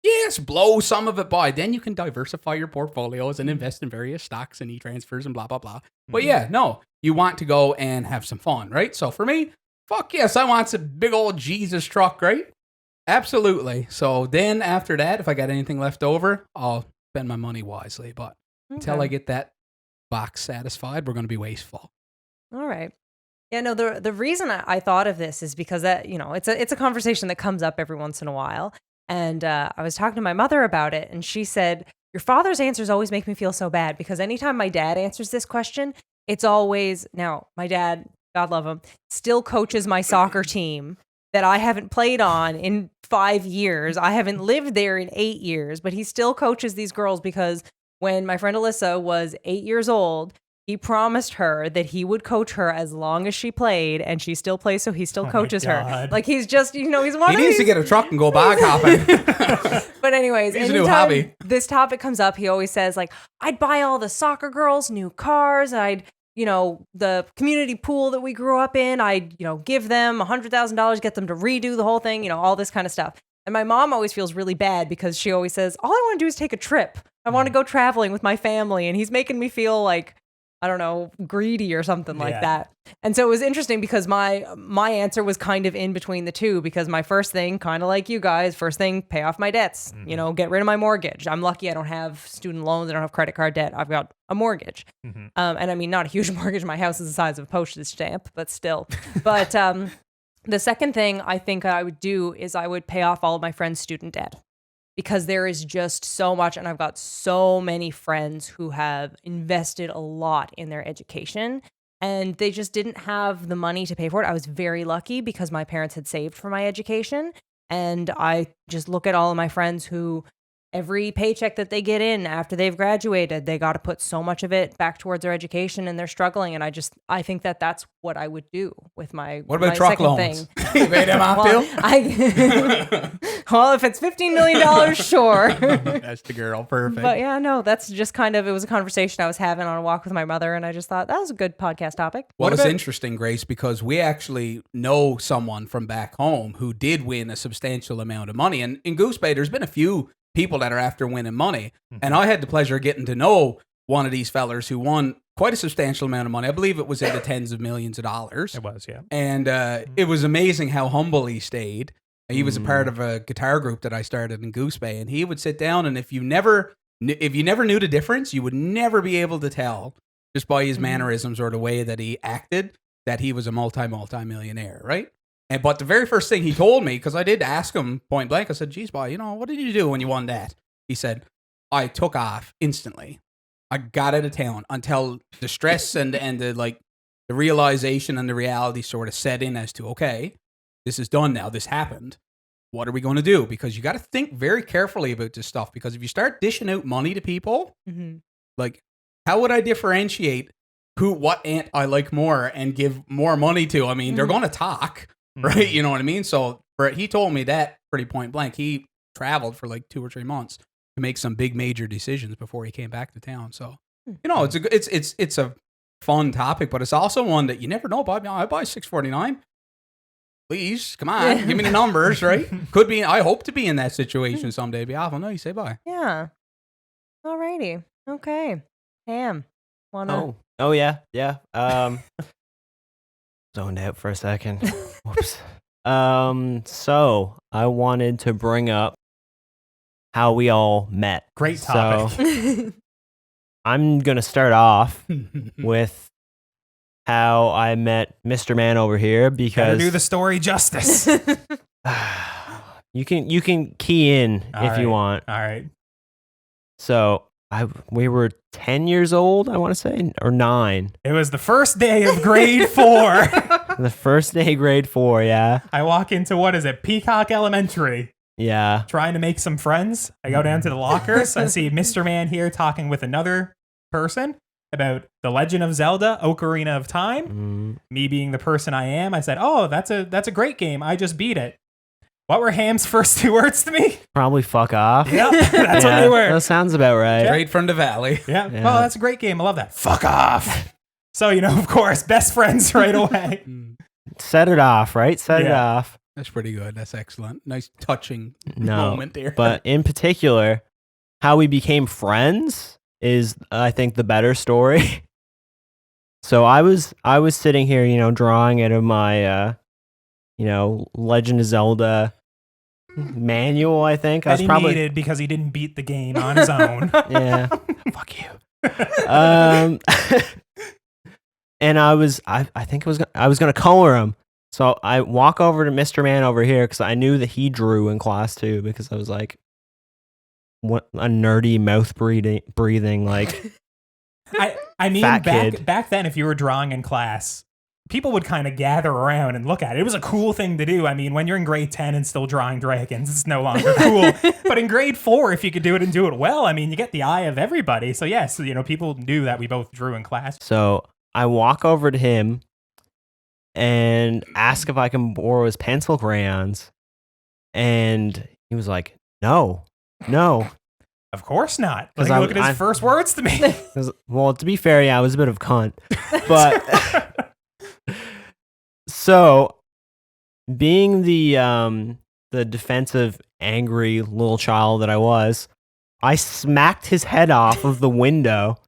yes, blow some of it by. Then you can diversify your portfolios and invest in various stocks and e-transfers and blah, blah, blah. But yeah, no, you want to go and have some fun, right? So for me, fuck yes, I want some big old Jesus truck, right? Absolutely. So then after that, if I got anything left over, I'll spend my money wisely. But until I get that box satisfied, we're going to be wasteful. All right. Yeah, no, the reason I thought of this is because that, it's a conversation that comes up every once in a while. And I was talking to my mother about it, and she said, your father's answers always make me feel so bad, because anytime my dad answers this question, it's always, now, my dad, God love him, still coaches my soccer team that I haven't played on in 5 years. I haven't lived there in 8 years, but he still coaches these girls because when my friend Alyssa was 8 years old, he promised her that he would coach her as long as she played, and she still plays, so he still coaches her. Like, he's just, he's one of these. He needs to get a truck and go bog hopping. But anyways, He's a new hobby. This topic comes up, he always says, like, I'd buy all the soccer girls new cars. I'd, the community pool that we grew up in, I'd, give them $100,000, get them to redo the whole thing, all this kind of stuff. And my mom always feels really bad because she always says, all I want to do is take a trip. I want to go traveling with my family. And he's making me feel like, I don't know, greedy or something like that. And so it was interesting because my answer was kind of in between the two, because my first thing, kind of like you guys, first thing, pay off my debts, get rid of my mortgage. I'm lucky I don't have student loans. I don't have credit card debt. I've got a mortgage. And I mean, not a huge mortgage. My house is the size of a postage stamp, but still. But the second thing I think I would do is I would pay off all of my friends' student debt. Because there is just so much, and I've got so many friends who have invested a lot in their education, and they just didn't have the money to pay for it. I was very lucky because my parents had saved for my education, and I just look at all of my friends who every paycheck that they get in after they've graduated, they got to put so much of it back towards their education, and they're struggling. And I think that that's what I would do with my What about my truck second loans? thing. You pay them off Well, too? Well, if it's $15 million, sure. That's the girl. Perfect. But yeah, no, that's just kind of, it was a conversation I was having on a walk with my mother, and I just thought that was a good podcast topic. Well, it's interesting, Grace, because we actually know someone from back home who did win a substantial amount of money. And in Goose Bay, there's been a few people that are after winning money. And I had the pleasure of getting to know one of these fellers who won quite a substantial amount of money. I believe it was in the tens of millions of dollars. It was, yeah. And it was amazing how humble he stayed. He was a part of a guitar group that I started in Goose Bay, and he would sit down, and if you never knew the difference, you would never be able to tell just by his mannerisms or the way that he acted that he was a multi-millionaire, right? But the very first thing he told me, because I did ask him point blank, I said, geez, boy, what did you do when you won that? He said, I took off instantly. I got out of town until the stress and the realization and the reality sort of set in as to, okay, this is done now. This happened. What are we going to do? Because you got to think very carefully about this stuff. Because if you start dishing out money to people, like, how would I differentiate what aunt I like more and give more money to? I mean, they're going to talk, right? You know what I mean? So he told me that pretty point blank. He traveled for like 2 or 3 months to make some big major decisions before he came back to town. So, it's a fun topic, but it's also one that you never know about. I buy $6.49. Please, come on, give me the numbers, right? Could be. I hope to be in that situation someday. It'd be awful. No, you say bye. Yeah. Alrighty. Okay. Ham. Oh yeah. Zoned out for a second. Whoops. So I wanted to bring up how we all met. Great topic. So I'm gonna start off with how I met Mr. Man over here, Gotta because do the story justice. you can key in if you want. All right. So we were 10 years old, I want to say, or 9. It was the first day of grade 4. The first day, grade 4, yeah. I walk into, what is it, Peacock Elementary, Yeah. trying to make some friends. I go down to the lockers. I see Mr. Man here talking with another person about The Legend of Zelda, Ocarina of Time. Me being the person I am, I said, "Oh, that's a great game. I just beat it." What were Ham's first 2 words to me? Probably fuck off. Yep, that's what they were. That sounds about right. Straight from the valley. Yeah. Yeah. Well, that's a great game. I love that. Fuck off. So, of course, best friends right away. Set it off, right? Set it Yeah. off. That's pretty good. That's excellent. Nice touching No, moment there. but in particular, how we became friends is, I think, the better story. So I was sitting here, drawing out of my, Legend of Zelda manual. I think I That was he probably needed because he didn't beat the game on his own. yeah. Fuck you. And I think I was gonna color him. So I walk over to Mr. Man over here because I knew that he drew in class too, because I was like, what a nerdy mouth breathing like. I mean, Fat kid. back then, if you were drawing in class, people would kind of gather around and look at it. It was a cool thing to do. I mean, when you're in grade 10 and still drawing dragons, it's no longer cool. But in grade 4, if you could do it and do it well, I mean, you get the eye of everybody. So yes, people knew that we both drew in class. So I walk over to him and ask if I can borrow his pencil crayons, and he was like, "No." Of course not. 'Cause Look at his first words to me. 'Cause, well, to be fair, yeah, I was a bit of a cunt, but so being the defensive, angry little child that I was, I smacked his head off of the window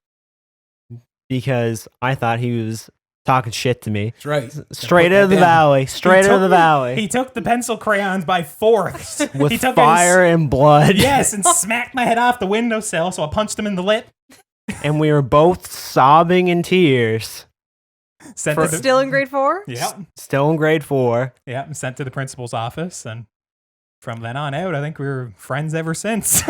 because I thought he was talking shit to me. That's right. Straight out of the valley. Straight out of the valley. He took the pencil crayons by fourths. With he took fire and blood. Yes, and smacked my head off the windowsill, so I punched him in the lip. And we were both sobbing in tears. Still in grade 4? Yeah. Still in grade 4. Yeah, and sent to the principal's office, and from then on out, I think we were friends ever since.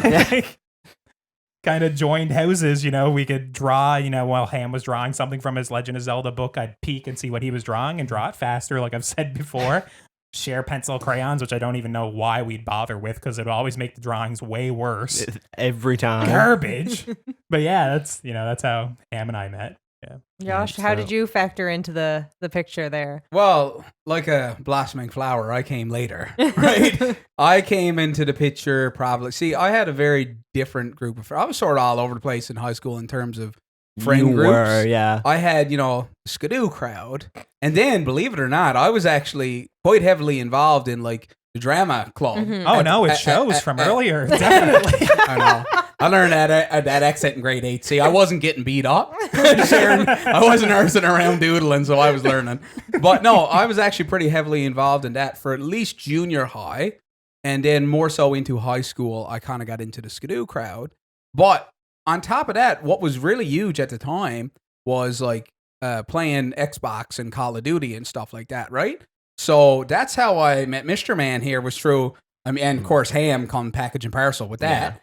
Kind of joined houses, we could draw, while Ham was drawing something from his Legend of Zelda book, I'd peek and see what he was drawing and draw it faster, like I've said before. Share pencil crayons, which I don't even know why we'd bother with, because it'd always make the drawings way worse. Every time. Garbage. But yeah, that's how Ham and I met. Yeah. Josh, how did you factor into the picture there? Well, like a blossoming flower, I came later, right? I came into the picture probably. See, I had a very different group of friends. I was sort of all over the place in high school in terms of friend You groups. were, yeah. I had, the Skidoo crowd. And then, believe it or not, I was actually quite heavily involved in like the drama club. Mhm. Oh, no, it shows from earlier. Definitely. I know. I learned that accent in grade 8. See, I wasn't getting beat up. I wasn't nursing around doodling, so I was learning. But no, I was actually pretty heavily involved in that for at least junior high. And then more so into high school, I kind of got into the Skidoo crowd. But on top of that, what was really huge at the time was like playing Xbox and Call of Duty and stuff like that, right? So that's how I met Mr. Man here, was through, and of course, Ham come package and parcel with that.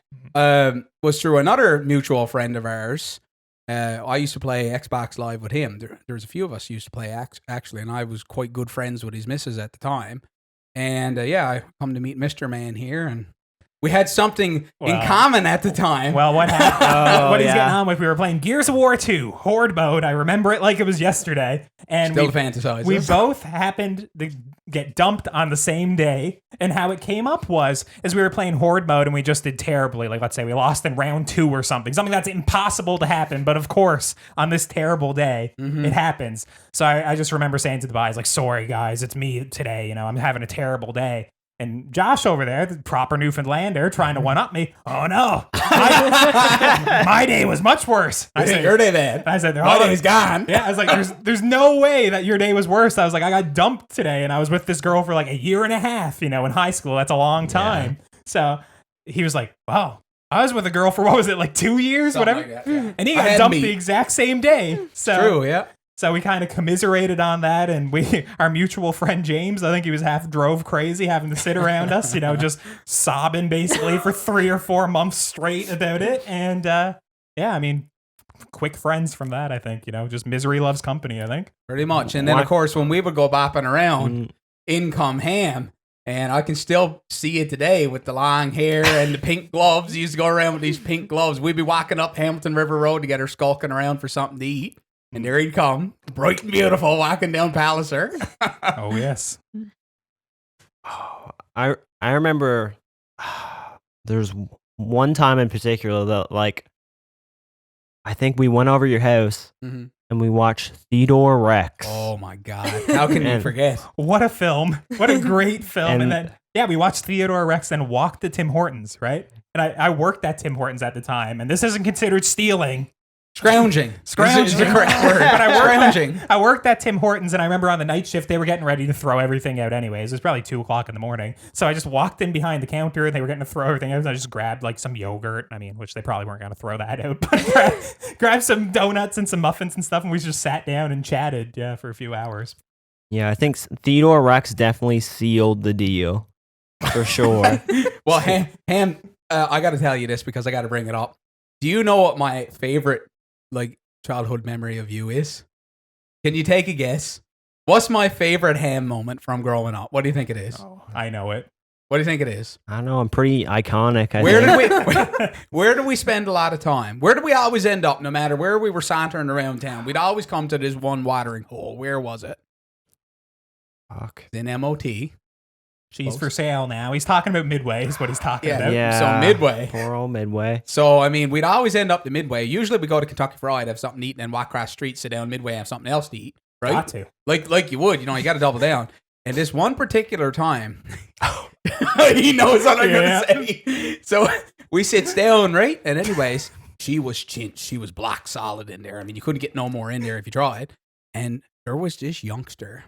Was through another mutual friend of ours. I used to play Xbox Live with him. There's a few of us used to play actually, and I was quite good friends with his missus at the time. And I come to meet Mr. Man here, and we had something in common at the time. Well, what happened? What he's yeah. getting on with? We were playing Gears of War 2 Horde mode. I remember it like it was yesterday, and Still fantasizes. we both happened to get dumped on the same day. And how it came up was as we were playing Horde mode, and we just did terribly. Like, let's say we lost in round 2 or something that's impossible to happen. But of course, on this terrible day, it happens. So I just remember saying to the guys, like, "Sorry guys, it's me today. I'm having a terrible day." And Josh over there, the proper Newfoundlander, trying to one-up me. "Oh, no. My day was much worse." I said, your day bad. I said, My day's gone. Yeah, I was like, there's no way that your day was worse. I was like, I got dumped today, and I was with this girl for like a year and a half, in high school. That's a long time. So he was like, "Wow, I was with a girl for, what was it, like 2 years, Something whatever?" like that, yeah. And he got dumped the exact same day. So True, yeah. So we kind of commiserated on that, and our mutual friend James, I think he was half drove crazy having to sit around us, just sobbing basically for 3 or 4 months straight about it. And quick friends from that, I think, just misery loves company, I think. Pretty much. And then, of course, when we would go bopping around, in come Ham. And I can still see it today with the long hair and the pink gloves. He used to go around with these pink gloves. We'd be walking up Hamilton River Road together, skulking around for something to eat. And there he'd come, bright and beautiful, walking down Palliser. Oh, yes. I remember there's one time in particular that, like, I think we went over your house and we watched Theodore Rex. Oh, my God. How can you forget? What a film. What a great film. And then, we watched Theodore Rex and walked to Tim Hortons, right? And I worked at Tim Hortons at the time. And this isn't considered stealing. Scrounging. Scrounging is the correct word. But I worked at Tim Hortons, and I remember on the night shift, they were getting ready to throw everything out anyways. It was probably 2 o'clock in the morning. So I just walked in behind the counter, and they were getting to throw everything out. I just grabbed like some yogurt, which they probably weren't going to throw that out, but grabbed some donuts and some muffins and stuff, and we just sat down and chatted, for a few hours. Yeah, I think Theodore Rex definitely sealed the deal, for sure. Well, Ham, I got to tell you this because I got to bring it up. Do you know what my favorite childhood memory of you is? Can you take a guess? What's my favorite Ham moment from growing up? What do you think it is? Oh, I know it. What do you think it is? I don't know. I'm pretty iconic. Where do we spend a lot of time? Where do we always end up? No matter where we were sauntering around town, we'd always come to this one watering hole. Where was it? Fuck. It's in MOT. She's for sale now. He's talking about Midway is what he's talking about. Yeah. So Midway. Poor old Midway. So, we'd always end up to Midway. Usually we go to Kentucky Fried, have something to eat, and then walk across the street, sit down Midway, have something else to eat. Right? Got to. Like you would. You got to double down. And this one particular time, he knows what I'm going to say. So we sits down, right? And anyways, she was chinched. She was block solid in there. You couldn't get no more in there if you tried. And there was this youngster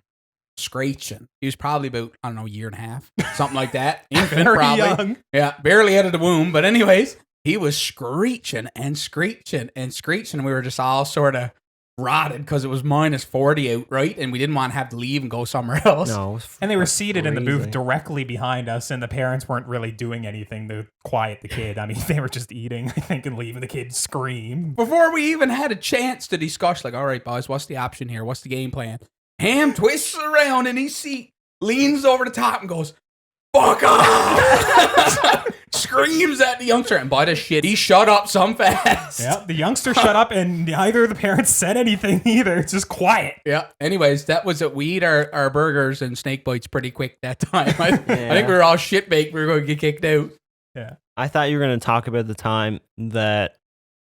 screeching. He was probably about, I don't know, a year and a half, something like that. Infant, Very probably. young. Yeah, barely out of the womb. But anyways, he was screeching and screeching and screeching. And we were just all sort of rotted because it was minus 40 out, right? And we didn't want to have to leave and go somewhere else. No. And they were seated in the booth crazy. directly behind us, and the parents weren't really doing anything to quiet the kid. They were just eating, I think, and leaving the kid scream. Before we even had a chance to discuss, all right, boys, what's the option here? What's the game plan? Ham twists around in his seat, leans over the top and goes, "Fuck off!" Screams at the youngster, and by the shit, he shut up some fast. Yeah, the youngster shut up, and neither of the parents said anything either. It's just quiet. Yeah. Anyways, that was it. We eat our burgers and snake bites pretty quick that time. I think we were all shit baked. We were going to get kicked out. Yeah. I thought you were going to talk about the time that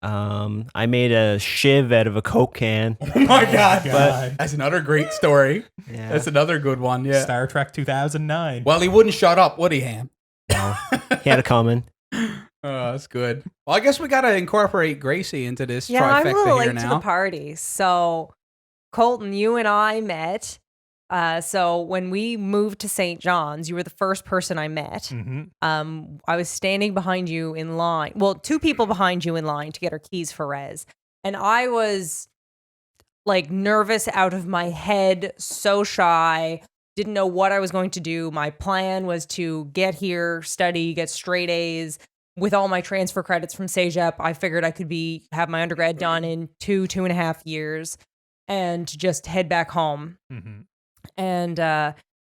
I made a shiv out of a Coke can. Oh my God. God. That's another great story. Yeah. That's another good one. Yeah. Star Trek 2009. Well, he wouldn't shut up, would he, Ham? No. He had it coming. Oh, that's good. Well, I guess we got to incorporate Gracie into this Yeah, I'm a trifecta little here late to now. the party. So, Colton, you and I met. So when we moved to St. John's, you were the first person I met. Mm-hmm. I was standing behind you in line. Well, 2 people behind you in line to get our keys for Rez. And I was nervous out of my head, so shy, didn't know what I was going to do. My plan was to get here, study, get straight A's. With all my transfer credits from CEGEP, I figured I could have my undergrad done in 2.5 years and just head back home. Mm-hmm. And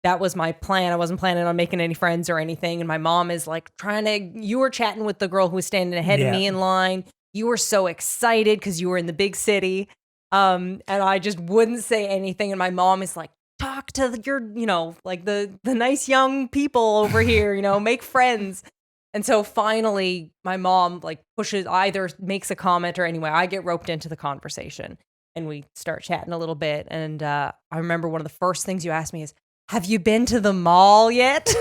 that was my plan. I wasn't planning on making any friends or anything. And my mom is like you were chatting with the girl who was standing ahead of me in line. You were so excited because you were in the big city. And I just wouldn't say anything. And my mom is like, talk to your, like the nice young people over here, make friends. And so finally my mom like either makes a comment or anyway, I get roped into the conversation and we start chatting a little bit. And I remember one of the first things you asked me is, have you been to the mall yet?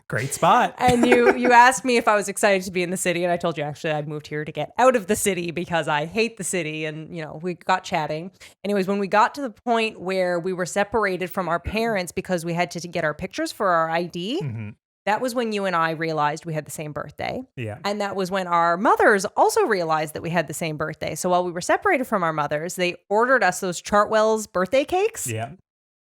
Great spot. And you asked me if I was excited to be in the city. And I told you, actually, I'd moved here to get out of the city because I hate the city. And, we got chatting. Anyways, when we got to the point where we were separated from our parents because we had to get our pictures for our ID, that was when you and I realized we had the same birthday. Yeah. And that was when our mothers also realized that we had the same birthday. So while we were separated from our mothers, they ordered us those Chartwell's birthday cakes. Yeah.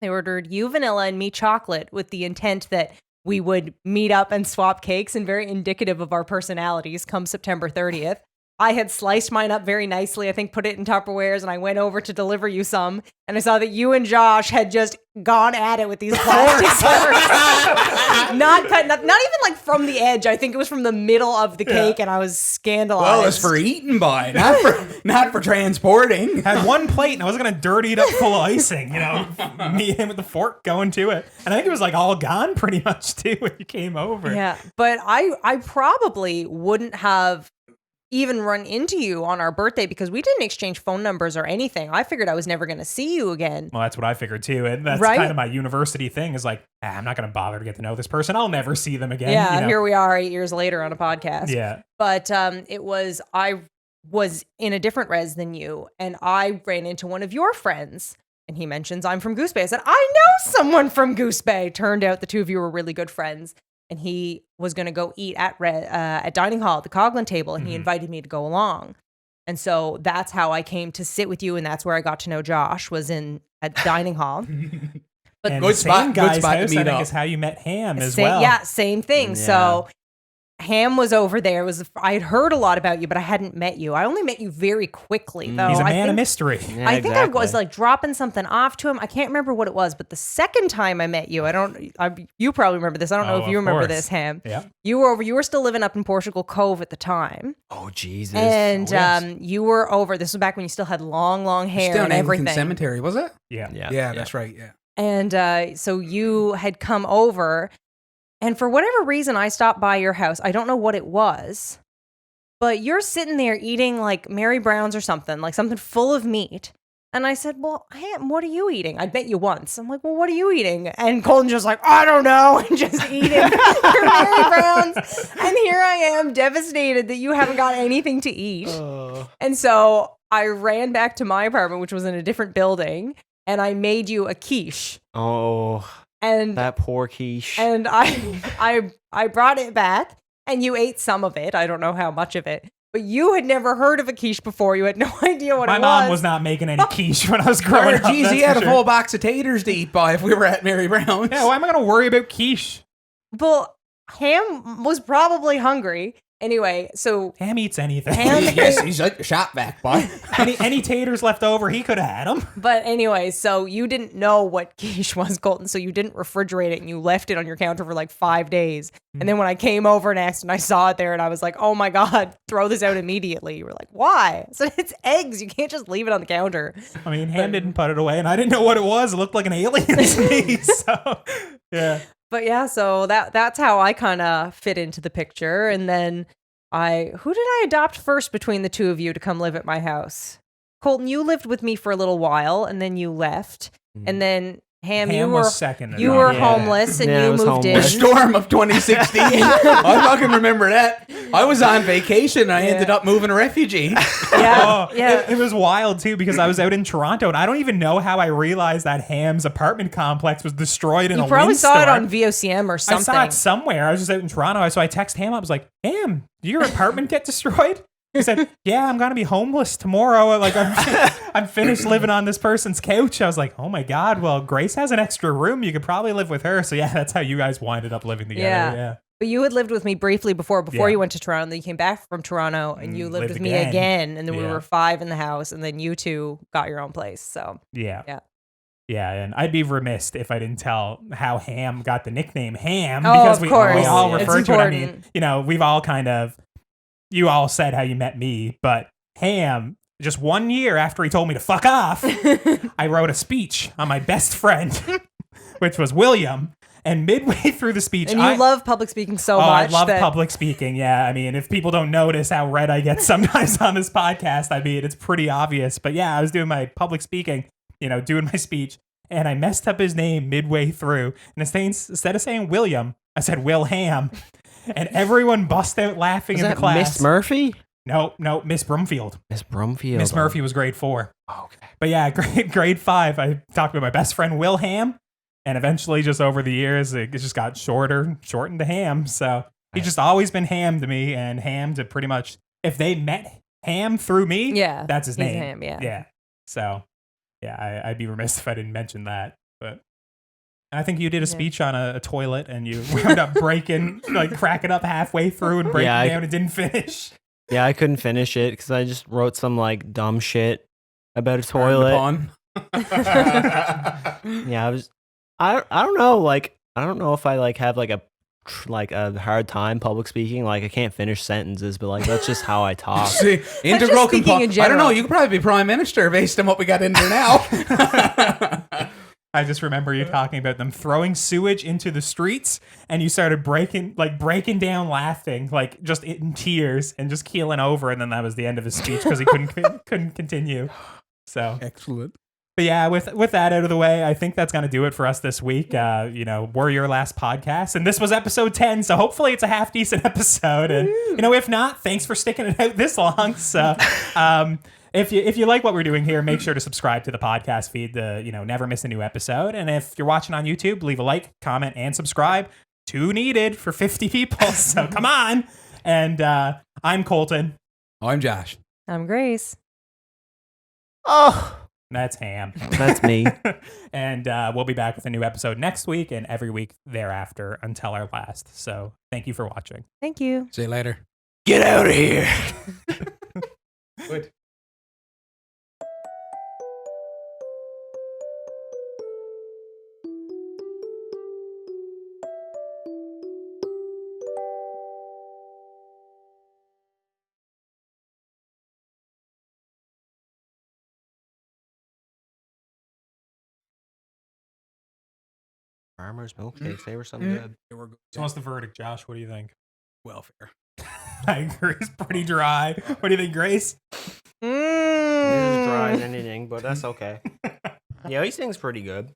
They ordered you vanilla and me chocolate with the intent that we would meet up and swap cakes, and very indicative of our personalities come September 30th. I had sliced mine up very nicely, I think put it in Tupperwares, and I went over to deliver you some, and I saw that you and Josh had just gone at it with these plastic slivers. Not even like from the edge. I think it was from the middle of the cake, and I was scandalized. Well, it's for eating by, not for transporting. Had one plate, and I wasn't going to dirty it up full of icing, me and him with the fork going to it. And I think it was like all gone pretty much too when you came over. Yeah, but I probably wouldn't have even run into you on our birthday because we didn't exchange phone numbers or anything. I figured I was never going to see you again. Well, that's what I figured too. And that's kind of my university thing is like, I'm not going to bother to get to know this person. I'll never see them again. Yeah, here we are 8 years later on a podcast. Yeah. But I was in a different res than you, and I ran into one of your friends, and he mentions I'm from Goose Bay. I said, I know someone from Goose Bay. Turned out the two of you were really good friends. And he was going to go eat at dining hall at the Coughlin table, and he invited me to go along. And so that's how I came to sit with you, and that's where I got to know Josh, was at dining hall. But and good spot to meet I think up. is how you met Ham as well. Yeah, same thing. Yeah. So Ham was over there. I had heard a lot about you, but I hadn't met you. I only met you very quickly, though. He's a man of mystery. Yeah, I think I was exactly. like dropping something off to him. I can't remember what it was, but the second time I met you, you probably remember this. I don't know if you remember this, Ham. Yeah. You were still living up in Portugal Cove at the time. Oh, Jesus. And you were over. This was back when you still had long hair Still and in everything. Anglican Cemetery, was it? Yeah. Yeah, that's right. Yeah. And so you had come over, and for whatever reason, I stopped by your house. I don't know what it was, but you're sitting there eating like Mary Brown's or something, like something full of meat. And I said, well, Ham, what are you eating? I bet you once. I'm like, well, what are you eating? And Colton's just like, I don't know, and just eating your Mary Brown's. And here I am, devastated that you haven't got anything to eat. And so I ran back to my apartment, which was in a different building, and I made you a quiche. Oh, And that poor quiche. And I brought it back, and you ate some of it. I don't know how much of it, but you had never heard of a quiche before. You had no idea what it was. My mom was not making any quiche when I was growing up. Geez, he that's had for a sure. full box of taters to eat by if we were at Mary Brown's. Yeah, why am I going to worry about quiche? Well, Ham was probably hungry. Anyway, so Ham eats anything. Yes, he's like a shop vac, boy. any taters left over, he could have had them. But anyway, so you didn't know what quiche was, Colton, so you didn't refrigerate it, and you left it on your counter for like 5 days. And then when I came over next and I saw it there, and I was like, oh my God, throw this out immediately. You were like, why? I said, it's eggs. You can't just leave it on the counter. I mean, Ham didn't put it away, and I didn't know what it was. It looked like an alien to me. So, yeah. But yeah, so that's how I kind of fit into the picture. And then who did I adopt first between the two of you to come live at my house? Colton, you lived with me for a little while, and then you left. And then Ham, you was were second. you were homeless, and Yeah, I you was moved The in. storm of 2016. I fucking remember that. I was on vacation and I ended up moving a refugee. Yeah, Oh, yeah. It was wild too because I was out in Toronto and I don't even know how I realized that Ham's apartment complex was destroyed in You a probably saw it windstorm. on VOCM or I something. saw it somewhere. I was just out in Toronto, so I texted Ham. I was like, "Ham, did your apartment get destroyed?" He said, "Yeah, I'm gonna be homeless tomorrow. Like I'm finished living on this person's couch." I was like, "Oh my God! Well, Grace has an extra room. You could probably live with her." So yeah, that's how you guys winded up living together. Yeah. But you had lived with me briefly before Yeah. you went to Toronto. Then you came back from Toronto, and you lived lived with me again. again. And then we Yeah. were 5 in the house, and then you two got your own place. So Yeah. Yeah. Yeah, and I'd be remiss if I didn't tell how Ham got the nickname Ham Oh, because of we course. all It's refer to it. I mean, important. you know, we've all you all said how you met me, but Ham, just 1 year after he told me to fuck off, I wrote a speech on my best friend, which was William. And midway through the speech, And you love public speaking so I much. love public speaking. Yeah, I mean, if people don't notice how red I get sometimes on this podcast, I mean, it's pretty obvious. But yeah, I was doing my public speaking, you know, doing my speech, and I messed up his name midway through. And instead of saying William, I said Will Ham, and everyone bust out laughing Is in the that class. Miss Murphy? No, Miss Brumfield. Miss Brumfield. Miss Murphy was grade 4. Oh, okay. But yeah, grade 5, I talked with my best friend Will Ham. And eventually, just over the years, it just got shortened to Ham. So he's just always been Ham to me, and Ham to pretty much, if they met Ham through me, Yeah, that's his he's name. Ham, yeah. Yeah. So, yeah, I'd be remiss if I didn't mention that. But I think you did a speech on a toilet, and you wound up cracking up halfway through and breaking down and didn't finish. Yeah, I couldn't finish it because I just wrote some like dumb shit about a toilet. Yeah, I don't know. Like, I don't know if I like have like a hard time public speaking. Like, I can't finish sentences, but like that's just how I talk. See, integral speaking in component. I don't know. general. You could probably be prime minister based on what we got in there now. I just remember you talking about them throwing sewage into the streets, and you started breaking down laughing, like just in tears and just keeling over, and then that was the end of his speech because he couldn't continue. So Excellent. But yeah, with that out of the way, I think that's going to do it for us this week. You know, we're your last podcast, and this was episode 10, so hopefully it's a half decent episode. And you know, if not, thanks for sticking it out this long. So, if you like what we're doing here, make sure to subscribe to the podcast feed to never miss a new episode. And if you're watching on YouTube, leave a like, comment, and subscribe. 2 needed for 50 people, so come on. And I'm Colton. I'm Josh. I'm Grace. Oh, That's Ham. that's me. And we'll be back with a new episode next week and every week thereafter until our last. So thank you for watching. Thank you. See you later. Get out of here. Good. Farmer's milkshakes, they were so good. So what's the verdict, Josh? What do you think? Welfare. I agree. It's pretty dry. What do you think, Grace? It's as dry as anything, but that's okay. Yeah, he sings pretty good.